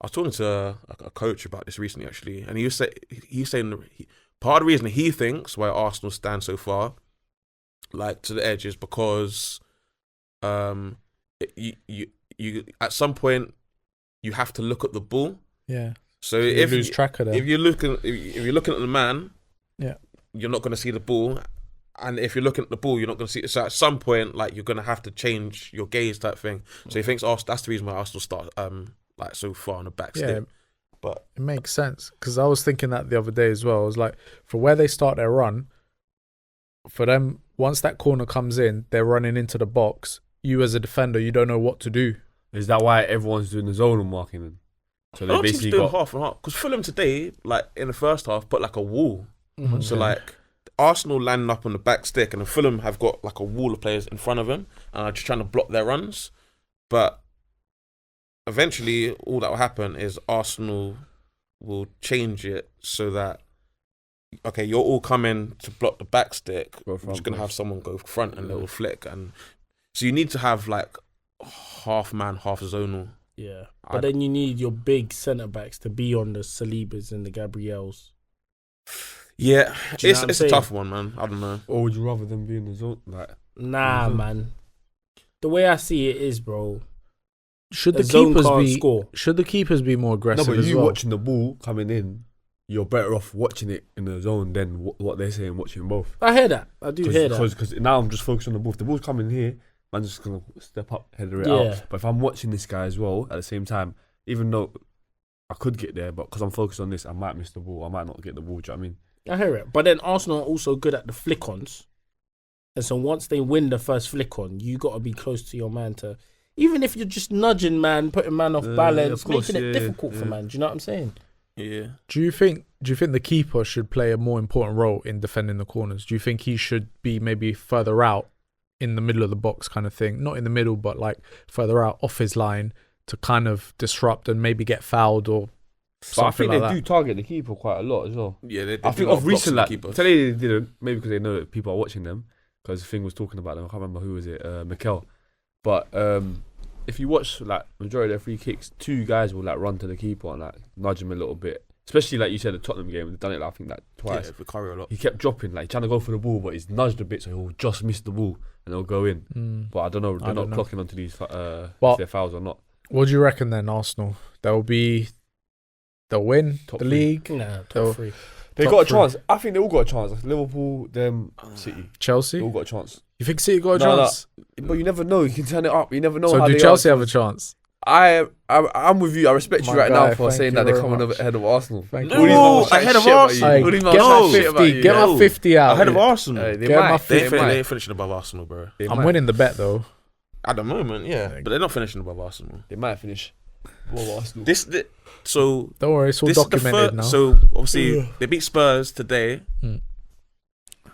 I was talking to a coach about this recently, actually, and he's saying part of the reason he thinks why Arsenal stand so far, like to the edge, is because you at some point you have to look at the ball. Yeah. So you if lose track of that. if you're looking at the man, yeah, you're not going to see the ball. And if you're looking at the ball, you're not going to see it. So at some point, like, you're going to have to change your gaze, type thing. So he thinks that's the reason why Arsenal start like so far on the back step. But it makes sense, because I was thinking that the other day as well. I was like, for where they start their run, for them, once that corner comes in, they're running into the box. You as a defender, you don't know what to do. Is that why everyone's doing the zonal marking then? So they basically doing got half and half. Because Fulham today, like in the first half, put like a wall. So like Arsenal lining up on the back stick, and then Fulham have got like a wall of players in front of them and are just trying to block their runs. But eventually, all that will happen is Arsenal will change it so that, okay, you're all coming to block the back stick. We're just going to have someone go front and they'll flick. And so you need to have like half man, half zonal. Yeah. But then you need your big centre-backs to be on the Salibas and the Gabriels. Yeah, it's a saying? tough one, man. I don't know. Or would you rather them be in the zone? Like, Nah, man. The way I see it is, bro, Should a the zone keepers can't be score. Should the keepers be more no, aggressive but as you well? watching the ball coming in, you're better off watching it in the zone than what they're saying, watching both. I hear that. I do hear that. Because now I'm just focused on the ball. If the ball's coming here, I'm just going to step up, header it Yeah. out. But if I'm watching this guy as well at the same time, even though I could get there, but because I'm focused on this, I might miss the ball. I might not get the ball. Do you know what I mean? I hear it. But then Arsenal are also good at the flick-ons. And so once they win the first flick-on, you got to be close to your man to... Even if you're just nudging man, putting man off balance, of course, making it difficult for man. Do you know what I'm saying? Yeah. Do you think the keeper should play a more important role in defending the corners? Do you think he should be maybe further out in the middle of the box kind of thing? Not in the middle, but like further out off his line to kind of disrupt and maybe get fouled or But I something think like they that. do target the keeper quite a lot as well. Yeah, they I think do of recent, like, keeper. today they didn't, maybe because they know that people are watching them, because the thing was talking about them. I can't remember who was it, Mikel. But if you watch like majority of their free kicks, two guys will like run to the keeper and like nudge him a little bit. Especially like you said, the Tottenham game, they've done it like, I think like twice. Yeah, Vicario a lot. He kept dropping, like trying to go for the ball, but he's nudged a bit, so he'll just miss the ball and it'll go in. But I don't know, they're not clocking onto these if they're fouls or not. What do you reckon then, Arsenal? They'll win Top the three. league. Nah, They'll- top three. They Top got a three. chance. I think they all got a chance. Like Liverpool, them, City, they Chelsea. all got a chance. You think City got a No, chance? But you never know. You can turn it up. You never know. So how do they Chelsea are. have a chance? I'm with you. I respect you My right guy, now for thank saying you that they're very coming much. over ahead of Arsenal. Thank No, you. no, ahead of Arsenal. Hey, All these get man my chat shit about 50. you. Get my No. 50 out. Ahead of Arsenal. They Get might. my They're 50. finishing above Arsenal, bro. They I'm might. winning the bet though. At the moment, yeah. But they're not finishing above Arsenal. They might finish above Arsenal. So Don't worry, it's all this is the documented first, now. so obviously they beat Spurs today. Mm.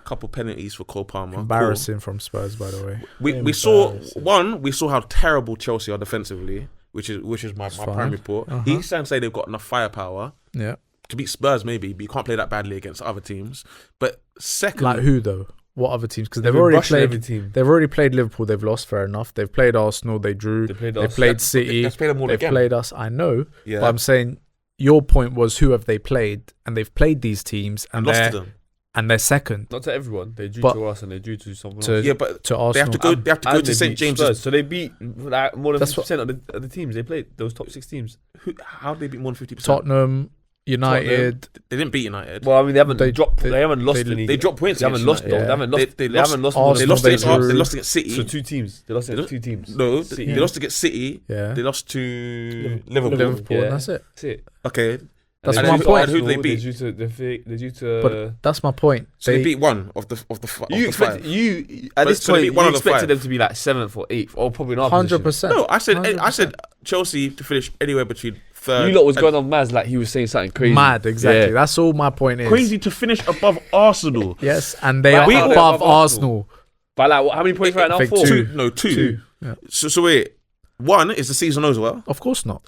Couple penalties for Cole Palmer. Embarrassing from Spurs, by the way. Cool. We saw how terrible Chelsea are defensively, which is my fine. prime report. Uh-huh. He's saying they've got enough firepower. Yeah. to beat Spurs maybe, but you can't play that badly against other teams. But second, Like who though? What other teams? Because they've been already brushing every played. team. They've already played Liverpool. They've lost. Fair enough. They've played Arsenal. They drew. They played They us. played City. let's play them all They've again. played us. I know. Yeah, But I'm saying your point was who have they played, and they've played these teams, and and lost they're to them. and they're second Not to everyone. They drew But- to us and they drew to someone to else. Yeah, but to Arsenal. they have to go. They have to go And to they St beat James's. Spurs. So they beat like more than That's 50% of the teams they played. Those top 6 teams. How did they beat more than 50%? Tottenham, United. They didn't beat United. Well, I mean, they haven't They- dropped. they- They haven't lost they- any. They dropped points. They haven't against lost. United. Though. They haven't lost. They They haven't lost. Arsenal, They lost they against Arsenal. They drew. lost against City. So 2 teams. They lost They against 2 teams. No, City. they lost against City. Yeah, They lost to Liverpool. Liverpool, Yeah. and that's it. That's it. Okay, That's And my who- point. and who they They beat? drew to. They drew to. But that's my point. so they beat one of the five. you expect you at this So they point beat one you of the expected five. them to be like 7th or 8th or probably not. 100%. No, I said 100%. Chelsea to finish anywhere between third. You lot was and- going on Maz like he was saying something crazy. Mad, exactly. Yeah. That's all my point is. crazy to finish above Arsenal. Yes, and they Right, are we- above above Arsenal. But like, how many points right now? think 4. two. Two. Yeah. So wait, one is the season as well. Of course not.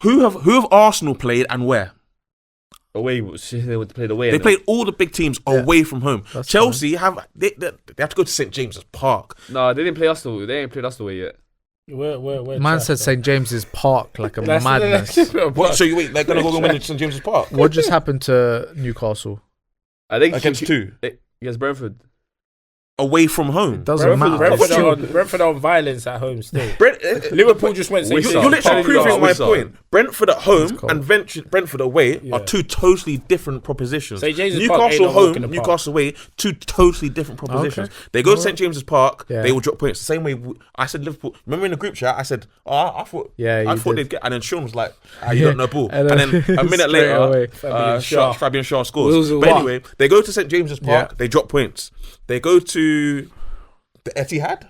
Who have Arsenal played and where? Away. They would play away. They played all the big teams away from home. That's Chelsea have they have to go to St James's Park. No, they didn't play us. They ain't played us away yet. Where Man said St James's Park like a madness. What? So you wait, they're gonna go and win at St James's Park What just happened to Newcastle? I think against two against Brentford. away from home. It doesn't matter. Brentford are on violence at home still. Brent, Liverpool just went St. Whistle. You're James's literally Whistle. proving my Whistle. point. Brentford at home It's cold. and Brentford away Yeah. are two totally different propositions. St. James's Park ain't Newcastle no walk home, in the park. Newcastle away, two totally different propositions. Okay. They go to St James's Park, Yeah. they will drop points. The same way I said Liverpool. Remember in the group chat, I said, I thought, Yeah, I you thought did. they'd get, and then Sean was like, you Yeah. don't know ball. And And then then a minute straight later, away. Fabian Shaw scores. Wilson, But what? anyway, they go to St James's Park, Yeah. they drop points. They go to the Etihad.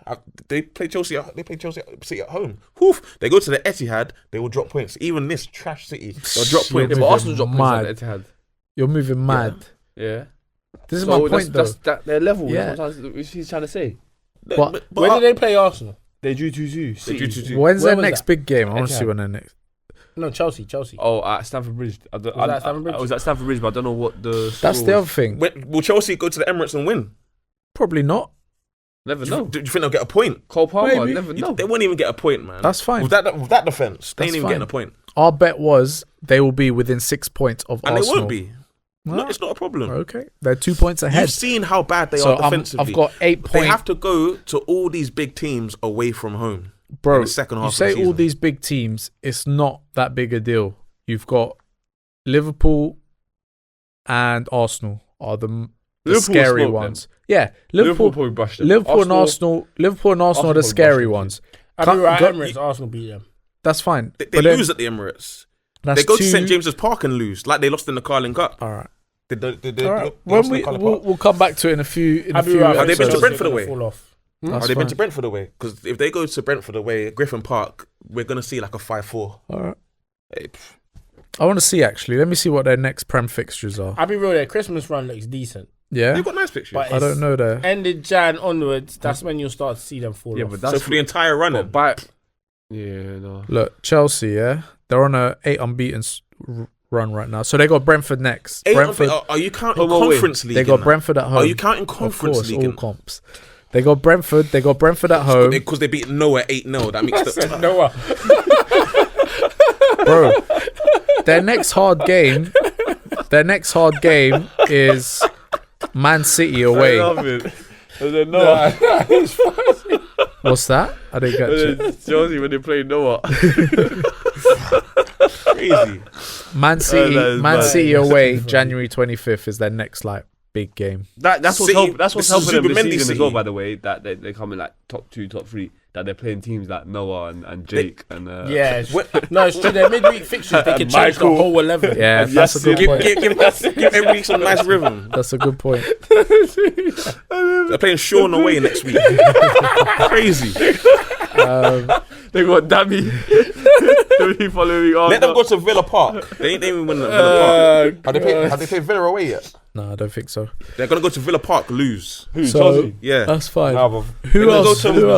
They play Chelsea. They play Chelsea City at home. Woof. They go to the Etihad. They will drop points. Even this trash City, they'll drop Yeah, points. Yeah, but moving Arsenal dropped mad. points at Etihad. You're moving mad. Yeah. This is So my point, though. That's their level. Yeah. That's what he's trying to say. But- Where did they play Arsenal? They drew 2-2. They drew 2-2. When's Where their was next that? big game? I want to see Etihad. when their next. No, Chelsea. Oh, at Stamford Bridge. I that at Stamford Bridge? I was at Stamford Bridge, but I don't know what the. That's score the was. other thing. Will Chelsea go to the Emirates and win? Probably not. Never Do know. you think they'll get a point? Cole Palmer. Maybe. Never know. They won't even get a point, man. That's fine. With that defense, they That's ain't even fine. getting a point, Our bet was they will be within 6 points of and Arsenal. they won't be. Well, No, it's not a problem. okay, they're 2 points ahead. You've seen how bad they So are defensively. I've got 8 They points. have to go to all these big teams away from home. in Bro, the second half you of say the all season. these big teams, it's not that big a deal. You've got Liverpool and Arsenal are the Liverpool scary smoked ones. Yeah, Liverpool, probably brushed them. Liverpool and Arsenal are the probably scary brushed them. ones. I Can't- mean, right, go- Emirates, Arsenal beat them. That's fine. They But then lose at the Emirates. that's They go to two- St James's Park and lose, like they lost in the Carling Cup. All right. They All right. lost When in we the Carling we'll, Cup. we'll come back to it in a few. I'll be right. Have they been to Chelsea Brentford are gonna away? fall off. That's Have they been fine. to Brentford away? Because if they go to Brentford away, Griffin Park, we're gonna see like a 5-4. All right. Hey, I want to see actually. Let me see what their next Prem fixtures are. I'll be real, their Christmas run looks decent. Yeah. they've got nice pictures. But I don't know there. Ended Jan onwards, that's when you'll start to see them fall Yeah, off. but So that's for the entire run, But then, by. Yeah, no. Look, Chelsea. Yeah, they're on a 8 unbeaten run right now. So they got Brentford next. Brentford. Are you counting Home away. Conference League? They got in that? Brentford at home. Are you counting Of Conference course, League? all in- comps. They got Brentford. They got Brentford at home, Because they beat Noah 8-0. That makes the Noah. bro. Their next hard game. Their next hard game is Man City away. I love it. And then Noah. What's that? I didn't get And it. then Chelsea when they play Noah. crazy. Man that City. is Man bad. City away. January 25th is their next like big game. That's what's City- that's what's this is helping them this Zubimendi season City. as well. By the way, that they come in like top 2, top 3. That they're playing teams like Noah and Jake and Yeah, no, it's true. Their midweek fixtures, they can change the Michael. whole 11. Yeah, And that's a good Yassin. point. Give every week some nice rhythm. That's a good point. They're playing Sean away next week. Crazy. they got Dammy. The following week. Let them go to Villa Park. They ain't even win at Villa Park. Have they played Villa away yet? No, I don't think so. They're gonna go to Villa Park, lose. So Yeah. that's fine. Nah, but Who They're gonna else? go to Who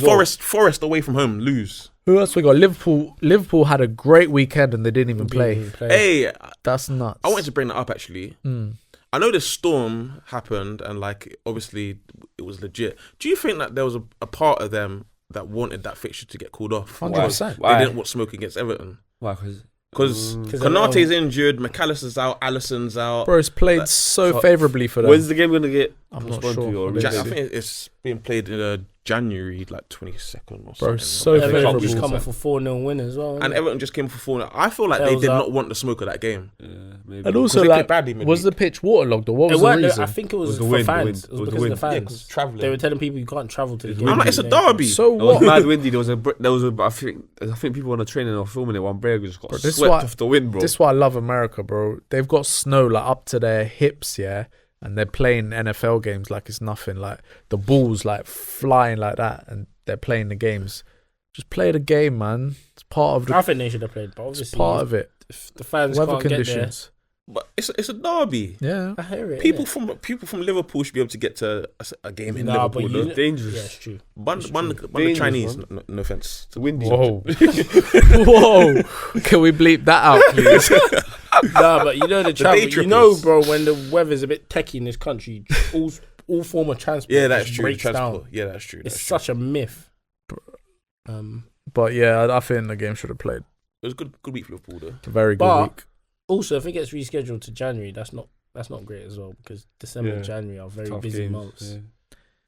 else? Forest away from home, lose. Who else we got? Liverpool had a great weekend and they didn't even play. Hey, That's nuts. I wanted to bring that up actually. I know the storm happened and like obviously it was legit. Do you think that there was a part of them that wanted that fixture to get called off? 100%. They didn't want smoke against Everton. Why? Because Konate's injured, McAllister's out, Alisson's out. Bro, it's played so favourably for them. When's the game going to get I'm not postponed sure. to? I think it's being played in January, like 22nd or something. Bro, so Everton favourable. just coming for 4-0 win as well. And Everton just came for 4. I feel like That they was did up. not want the smoke of that game. Yeah, maybe. And also, they like, played badly midweek. was the pitch waterlogged or what was It the weren't, reason? I think it was Was the for wind, the fans. wind. It It was was the because of wind. the Yeah, fans. 'cause travelling. They were telling people you can't travel to the It's game. I'm like, it's a Yeah. derby. So It was what? mad windy. There was I think people on the train and were filming it. One break just got Bro, this swept why- off the wind, bro. This is why I love America, bro. They've got snow like up to their hips, yeah, and they're playing NFL games like it's nothing. Like the balls like flying like that, and they're playing the games. Just play the game, man. It's part of I the. think they should have played, but It's obviously part of it. if the fans Weather can't conditions. But it's a derby. Yeah. get there. I hear it. People innit? from Liverpool should be able to get to a game in Nah, Liverpool. but though. you- Dangerous. Yeah, it's true. One It's the Dangerous, Chinese. man. No offense. It's windy. Whoa. Whoa. Can we bleep that out, please? Nah, but you know the day travel. You trippers. know, bro, when the weather's a bit techie in this country, all form of transport. Yeah, that's just true. breaks Transport. down. Yeah, that's true. It's That's true. such a myth. But yeah, I think the game should have played. It was good week for Liverpool though. A very good But- week. Also, if it gets rescheduled to January, that's not great as well because December and Yeah. January are very Tough busy games, months. yeah.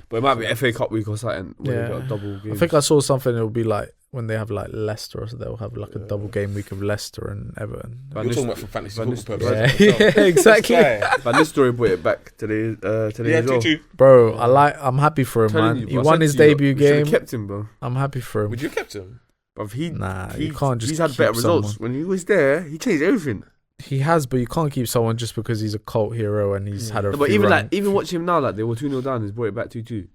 But it might be FA Cup week or something. Where Yeah. you got double I games. think I saw something. It'll be like when they have like Leicester, so they'll have like a double game week of Leicester and Everton. Van You're Nist- talking about for fantasy Van football Nist- purposes. Yeah, exactly. Van Nistelrooy brought it back today Yeah, as well. 2-2. Bro, I'm happy for him, Telling man. you, He bro, I won said his to you, debut we should've game. kept him, bro. I'm happy for him. Would you have kept him? But Nah, he you can't just. He's had keep better results. someone. When he was there, he changed everything. He has, but you can't keep someone just because he's a cult hero and he's had a. No, but few even runs. even watch him now. Like they were 2-0 down. He's brought it back 2-2.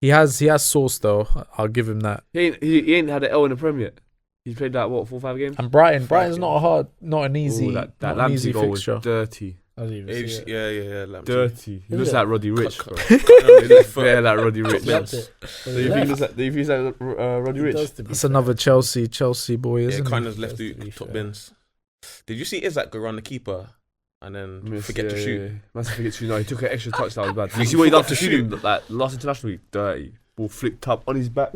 he has source though. I'll give him that. He ain't had an L in the Prem yet. He's played like what 4-5 games. And Brighton's not an easy, Ooh, that not an easy Lamptey goal was fixture. dirty. I didn't even see it. Yeah. Lamptey. Dirty. He Is looks it? like Roddy Rich, bro. Cut- Yeah, like Roddy Rich. That's Do it. you think he's like Roddy It Rich? does, to be That's fair. another Chelsea boy, Yeah, isn't kind it? of left That's to the be top fair. bins. Did you see Isaac go around the keeper and then forget to shoot? Must forget to shoot. No, he took an extra touch. That was bad. You see what he done to shoot him? Like last international week, dirty. Ball flicked up on his back.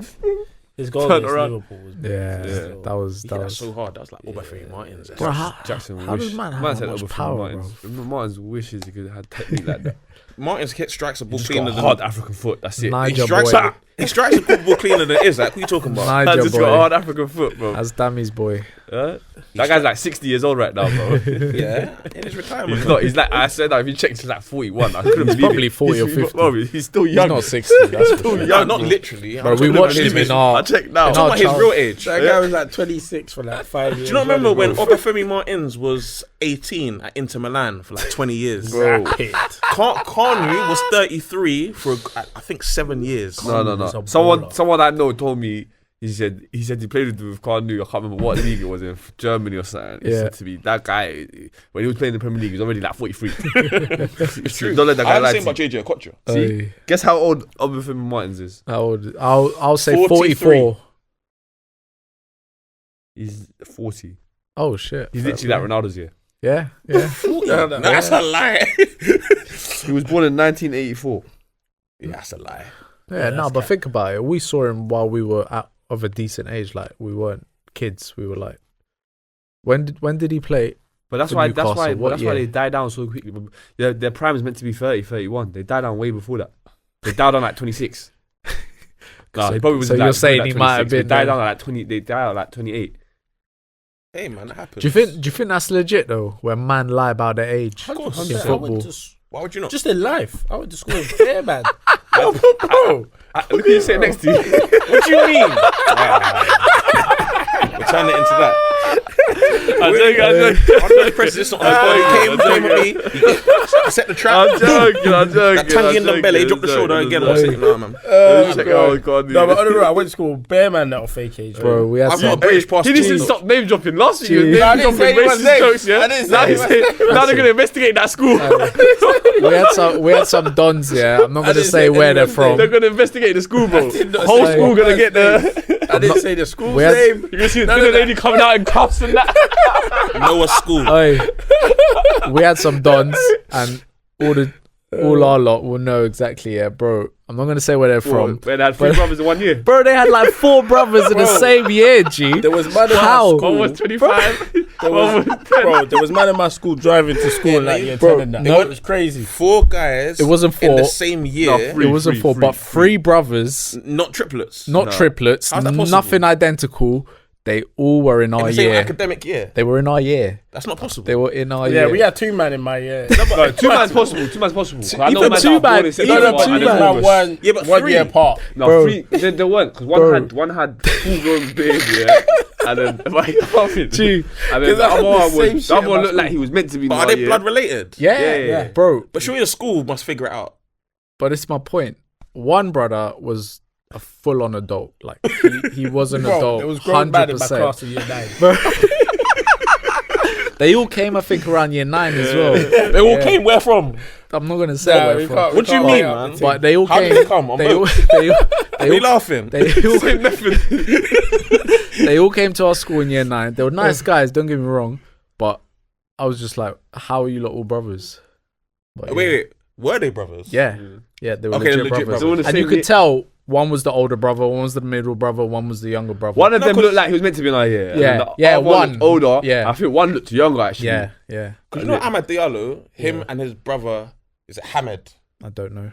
His goal Turned against around. Liverpool was Yeah, still- that was He hit that was. so hard. That was like Obafemi Martins. Bro, how- Jackson how wish. does man have that said much Obafemi power, Martins. Martins wishes he could have had technique like that. Martins strikes a He ball just got cleaner a than hard African foot. That's it. he Niger strikes boy. he strikes a ball cleaner than Isaac. Who you talking about? I Niger just got a boy. hard African foot, bro. That's Dammy's boy. That guy's like 60 years old right now, bro. Yeah, in his retirement. He's not. He's like I said. If you check, he's like 41. I couldn't believe probably it. 40 or He's- 50. Bro, he's still He's young. not 60. That's for Still sure. young, not bro. literally. Bro, I'm we talking watched about him his- in our. I checked now. I'm talking about his child- real age. That guy was like 26 for like 5 years. Do you not remember when bro? Obafemi Martins was 18 at Inter Milan for like 20 years? Bro. Rapid. Kanu was 33 for I think 7 years. No. He's a Someone baller. I know told me. He said he played with Kanu. I can't remember what league it was in, Germany or something. He Yeah. said to me, that guy when he was playing in the Premier League, he was already like 43. It's true. Don't let that guy I lie was saying to about JJ Okocha. See? Hey, Guess how old Obafemi Martins is? how old? I'll say 43. 44. He's 40. Oh shit. He's Fair literally like play. Ronaldo's year. Yeah. No, that's a lie. He was born in 1984. Yeah, that's a lie. Yeah, no, but think about it. We saw him while we were of a decent age. Like we weren't kids. We were like, when did he play? But that's For why Newcastle, that's what why year? they die down so quickly. Their prime is meant to be 30, 31. They died down way before that. They died on like 26. Nah, he probably was So like, you're saying like he might have 26. They been died there. down at like 20. They died at like 28. Hey man, that happens. Do you think that's legit though? When man lie about their age Of course. in I football? went to Why would you not? just in life. I went to school with fair man. Bro, Look who you sit next to you. what do you mean? We're turning it into that. I'm joking. I'm not impressed. This not came with me. He set the trap. I'm joking. That Tangy in the belly, dropped the shoulder again. I was thinking, nah, man. Oh god. No, but I went to school. Bear man, that was fake age, Bro, we had I've got a some. British passport. He needs to stop name dropping. Last week, he was Gee. name dropping racist jokes. Yeah. Now they're gonna investigate that school. We had some dons. Yeah, I'm not gonna say where they're from. They're gonna investigate the school, bro. did not Whole say school what gonna I get the. I didn't say the school's We had- name. You're gonna see the dinner lady coming out in cuffs and that. Noah School. Hey, we had some dons, and all our lot will know exactly. Yeah, bro. I'm not gonna say where they're from. Where they had 3 brothers in 1 year. Bro, they had like 4 brothers in the same year. G. There was man in How? my school. One was 25. There One was 10. bro, there was man in my school driving to school like year Bro, 10 and that. no. It was crazy. 4 guys. It wasn't in the 4. same year. No, It 3. wasn't 4, but 3 brothers, Not triplets. not No. triplets, How's that possible? nothing identical. They all were in In our the same year. academic year. They were in our year. That's not possible. They were in our Yeah, year. we had 2 man in my year. No, 2 man's possible. 2 man's possible. I know even man 2 that are born man- in even September two and man. in August. One, Yeah, but one 3. year apart. No, Bro. 3. There weren't because Bro. one had full grown beard, yeah, and then laughing. Gee. And then the I had other the one same was shit the other in one my looked like he was meant to be. But in are our they year. blood related? Yeah, bro. But surely the school must figure it out. But it's my point. One brother was a full-on adult. Like he was an Bro, adult. there was grown man in my 100%. class in year 9. They all came, I think, around year 9 as well. They all came where from? I'm not gonna say Nah, where we from. can't- What do you can't mean, lie out man? the But they all How came. did they come? On They all, boat? they, all, Are you laughing? they, all, they all came to our school in year 9. They were nice guys, don't get me wrong. But I was just like, how are you lot all brothers? But, Wait. Were they brothers? Yeah, they were Okay, legit, legit brothers. They were the And you same could year. tell one was the older brother, one was the middle brother, one was the younger brother. One of No, them 'cause- looked like he was meant to be in our year. and Yeah, then the yeah, other one. looked older. Yeah. I think one looked younger actually. Yeah. Because you know Ahmad Diallo, him and his brother, is it Hamed? I don't know.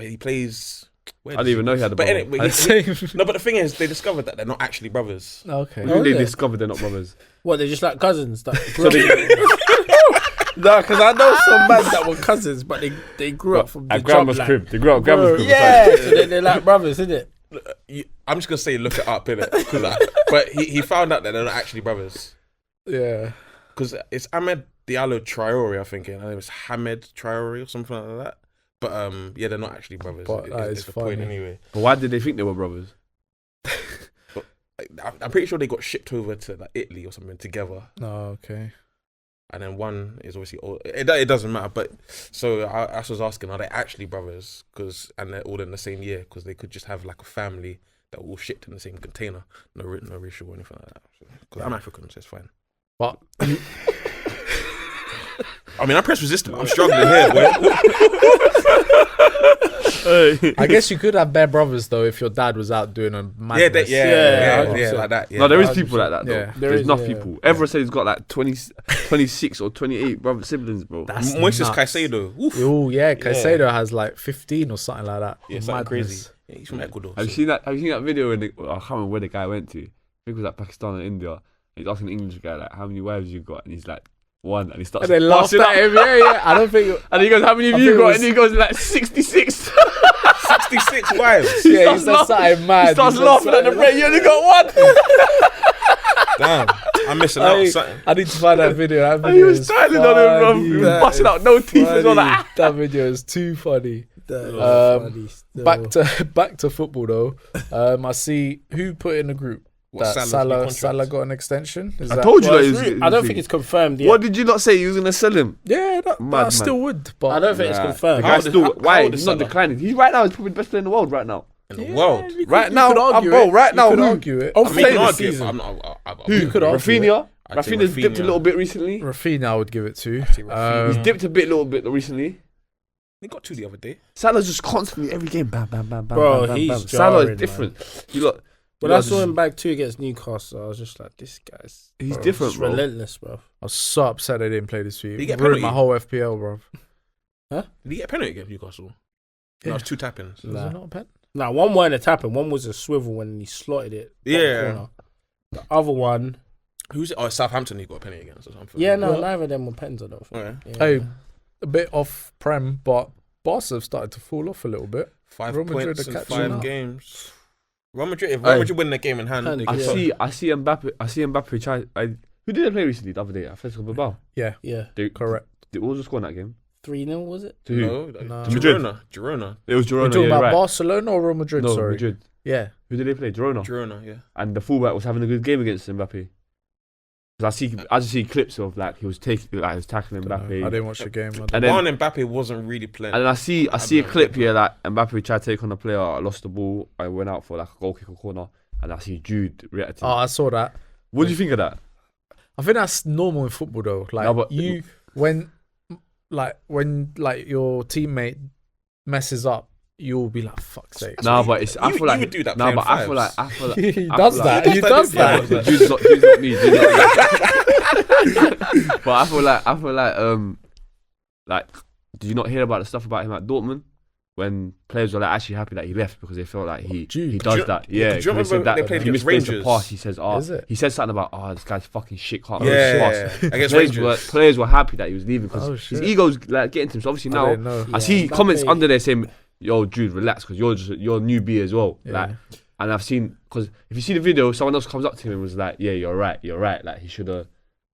He plays. Where I does didn't even know he had a But brother. anyway, Same. no, but the thing is, they discovered that they're not actually brothers. Okay. I think they yeah. discovered they're not brothers. What, they're just like cousins? That So they, no, because I know some men that were cousins, but they grew up from the at grandma's job, crib. They grew up at grandma's crib. Yeah, so they're like brothers, isn't it? I'm just gonna say look it up, innit? But he found out that they're not actually brothers. Yeah. Because it's Ahmed Diallo Traore, I think. I think it's Hamed Traore or something like that. But yeah, they're not actually brothers. But that It's is the point funny. anyway. But why did they think they were brothers? I'm pretty sure they got shipped over to like Italy or something together. Oh, okay. And then one is obviously old. It doesn't matter. But so I was asking, are they actually brothers? And they're all in the same year, because they could just have like a family that were all shipped in the same container. No racial or anything like that. Because I'm African, so it's fine. But I mean, I'm press resistant. I'm struggling here, boy. I guess you could have bare brothers though if your dad was out doing a madness. Yeah, 100%. like that. Yeah. No, there is people like that though. Yeah. There There's is, enough yeah. people. Everyone said he's got like 26 or 28 brother siblings, bro. That's Moises nuts. Caicedo. Oof. Oh yeah, Caicedo has like 15 or something like that. Yeah, something Madness. crazy. Yeah, he's from Ecuador. Have you seen that? Have you seen that video? I can't remember where the guy went to. I think it was like Pakistan and India. He's asking the English guy like, "How many wives you got?" And he's like, "1." And he starts. And they laughed busting at up. him. Yeah. I don't think. And he goes, "How many I have you think it got?" was- And he goes like 66. 66 wives. Yeah, he starts said laughing. something mad. He starts said laughing at the something- break. You only got 1. Damn, I'm missing out on Hey, something. I need to find that video. That And video he was is styling on him, bro. funny. He was That busting is out no teeth as well. funny. Like, That video is too funny. That is Um, funny still. Back to football though. I see who put in the group What, that Salah's new Salah contract? got an extension. Is I that, told you Well, that. it's I don't think it's confirmed yet. What did you not say? You was gonna sell him? Yeah, that Mad, I still would. But I don't think it's Nah. confirmed. The How guy's old is- still how why? old is He's not Salah? declining. He's right now. He's probably the best player in the world right now. In the world. Right now, argue bro, it. right now, you could who? argue it. Oh, I mean, you Flame can this argue, season. but I'm not. You could argue Rafinha. I'd say Rafinha's dipped a Rafinha. little bit recently. Rafinha, I would give it to. say Rafinha. He's dipped a little bit recently. He got 2 the other day. Salah's just constantly every game, bam, bam, bam, bam, Bro, bam, bam, he's bam. Salah jarring, is different. You look, When I saw him back 2 against Newcastle, I was just like, this guy's He's bro, different, he's bro. relentless, bro. I was so upset they didn't play this week. Did he get Ruined my penalty? whole FPL, bro. Did he get a penalty against Newcastle? Yeah. No, it was 2 tap-ins. Was Nah. it not a pen? Nah, one weren't a tapping, one was a swivel when he slotted it. bottom Yeah. corner. The other one, Who's it? Oh, Southampton he got a penalty against or something. yeah, no, What? neither of them were pens, I don't think. Okay. Yeah. Hey, a bit off prem, but Barca have started to fall off a little bit. 5 Real Madrid points are in catching 5 up. games. Real Madrid, if Real Madrid win the game in hand, Hand they it, can I yeah. top. see Mbappe. I see Mbappe try. Who did they play recently the other day? Atletico Bilbao. Yeah, Yeah. correct. What was the score in that game? 3-0, was it? To who? No, No. To Madrid. Girona. It was We're Girona. talking Yeah, about right. Barcelona or Real Madrid? No, Sorry. Madrid. Yeah. Who did they play? Girona. Yeah. And the fullback was having a good game against Mbappe. Because I just see clips of like he was tackling Mbappe. I didn't watch the game. And then, One Mbappe wasn't really playing. and then I see a clip here that Mbappe tried to take on a player, lost the ball, I went out for like a goal kick or corner, and I see Jude reacting. Oh, I saw that. What do you think of that? I think that's normal in football though. Like No, but- when your teammate messes up, you'll be like, "Fuck's sake." No, but it's I You- feel like you would do that No, playing but I feel fives. like He I does feel that. like- He does Yeah, that. but Jude's not me. Jude's not me. But I feel like did you not hear about the stuff about him at Dortmund when players were like actually happy that he left because they felt like he Jude. does Do you- that? yeah, Yeah, do you 'cause remember said that they played he against misplaced the Rangers? pass. He says, Is it? he said something about, this guy's fucking shit. Can't Yeah, pass. against Players Rangers. players were happy that he was leaving because Oh, his shit. ego's like getting to him. So obviously I now didn't know. I see Yeah, comments Mbappe- under there saying, "Yo, Jude, relax, because you're newbie as well." Yeah. Like, and I've seen because if you see the video, someone else comes up to him and was like, "Yeah, you're right. Like he should have."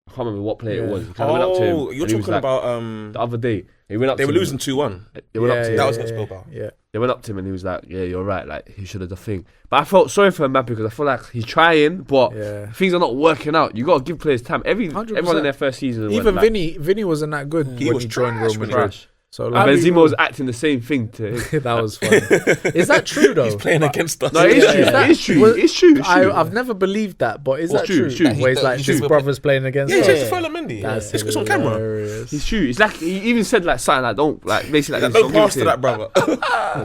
I can't remember what player it Yeah. was. He kind of went up to him. Oh, you're and he was talking like- about the other day. He went up. they to were him. losing 2-1. They went up to him. That was against Bilbao. Yeah. They went up to him and he was like, "Yeah, you're right. Like he should have done thing." But I felt sorry for Mbappe because I feel like he's trying, but Yeah. things are not working out. You got to give players time. 100%. Everyone in their first season, Even went, Vinny wasn't that good He when was he joined trash Real when he Madrid. trash. So And like, Benzema was acting the same thing to him. that was funny. Is that true though? He's playing against us. No, it is Yeah, true. yeah. It is true. Well, It's true. It's true. I've never believed that, but is It's that true, true? it's true. Where it's He- like he's his just- brother's playing against Yeah, us? it's Ferland Mendy. That's It's on camera. hilarious. He's true. It's like he even said like something like don't like basically like Don't pass to that, brother.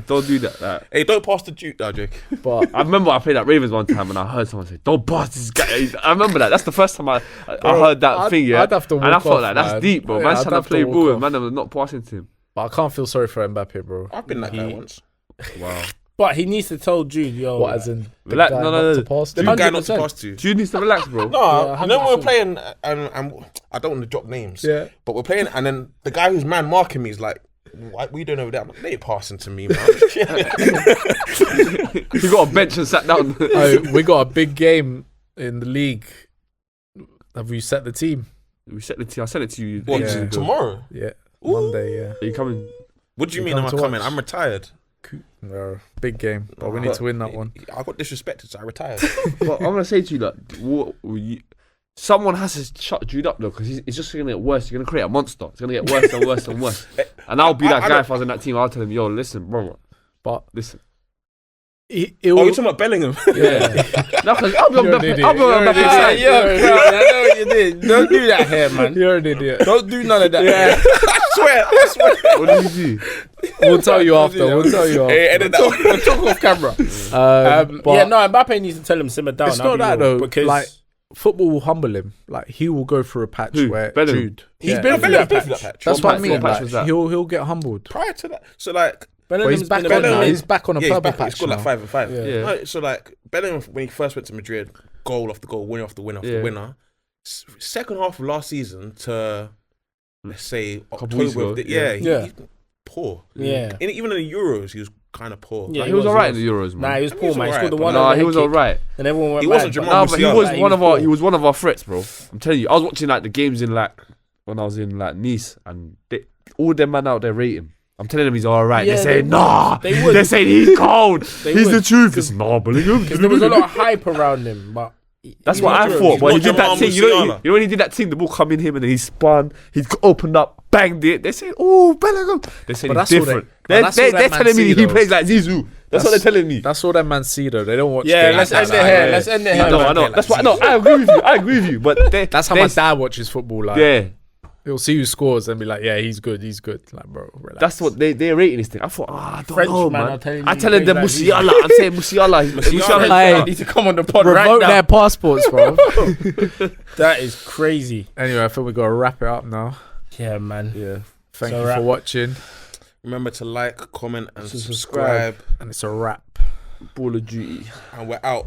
Don't do that. Like, Hey, don't pass to Duke, Jake. But I remember I played at Ravens one time and I heard someone say, "Don't pass this guy." I remember that. That's the first time I heard that thing. Yeah, I'd have to and I walk thought off, like that's man. deep, bro. Yeah, Man's I'd trying have to to play walk ball and off. man was not passing to him. I can't feel sorry for Mbappe, bro. I've been that guy once. Wow. But he needs to tell Jude, yo. What, as in the Relax- guy no, not no, to no. pass The to? guy not to 100%. pass to. Jude needs to relax, bro. No, Yeah, you know when we're 100%. playing, and I don't want to drop names. Yeah. But we're playing, and then the guy who's man marking me is like, "What we doing over there?" I'm like, "They ain't passing to me, man." He got a bench and sat down. Oh, we got a big game in the league. Have you set the team? We set the team. I sent it to you. What, ages Yeah. ago. tomorrow? Yeah, Ooh. Monday. Yeah. Are you coming? What do you You mean? come Am I to coming? watch? I'm retired. No, big game, but we need to win that one. I got disrespected, so I retired. But I'm gonna say to you, like, someone has to shut Jude up though, because it's just gonna get worse. You're gonna create a monster. It's gonna get worse and worse and worse. And I'll be that I guy don't- if I was in that team. I'll tell him, "Yo, listen, bro, But listen." it Oh, will. you're talking about Bellingham? Yeah. No, because I'll be on You're an the idiot. I'll be on You're the an side. idiot. I know what you did. Don't do that here, man. You're an idiot. Don't do none of that. Yeah. I swear. What did you do? We'll tell you after. We'll tell you after. Hey, edit that one. We'll talk off camera. But Yeah, no, Mbappe needs to tell him simmer down. it's I'll not be that real, though. because Like football will humble him. Like he will go through a patch Who? where Bellingham? Jude. he's Yeah. been through Bellingham that been through patch. that patch. That's What what I patch- mean. what patch Like was that? he'll get humbled. Prior to that, so like But Bellingham's he's back been on. a Bellingham- He's back on a he's purple back. He patch scored like now. 5 and 5. Yeah. Yeah. No, so like Bellingham when he first went to Madrid, goal after goal, winner after winner after Yeah. winner. Second half of last season to let's say Couple weeks October. ago, yeah. He's been poor. Yeah. Even in the Euros, he was kind of poor. Yeah, He was alright in the Euros, Nah, man. he was poor, was man. He alright, scored the but one. Nah, overhead he was kick, alright. and everyone went He mad. wasn't Jamal No, but he Musiala. was Like, one of our. poor. He was one of our threats, bro. I'm telling you. I was watching like the games in like when I was in like Nice, and all them man out there rate him. I'm telling them he's alright. Yeah, They're they saying would. nah. They would. They're saying he's cold. They He's would. the truth. It's nah, Bellingham. Because there was a lot of hype around him, but That's he's what not I Euros. thought. He's But he not did that Jamal thing. You Musiala. know when he did that thing, the ball come in him and then he spun. He opened up, banged it. They said, "Oh, Bellingham." They said But he's that's all they- different. but that's all They're that man telling me see, he though. plays like Zizou. That's what they're telling me. That's all that man see though. They don't watch. Yeah, games let's like end it that. here. Yeah. Let's end it I here. know. man. That's what I know. I agree with you. I agree with you. But That's how my dad watches football. Like, Yeah. he'll see who scores and be like, "Yeah, he's good. He's good." Like, bro, relax. That's what they're rating this thing. I thought, I don't French know, man are man. telling you I'm he telling them plays like Musiala. I'm saying Musiala. Musiala. Hey. I need to come on the pod revoke right now. their passports, bro. That is crazy. Anyway, I think we gotta wrap it up now. Yeah, man. Yeah. Thank So you wrap. for watching, Remember to like, comment, and To subscribe. and it's a wrap. Ball of Duty. And we're out.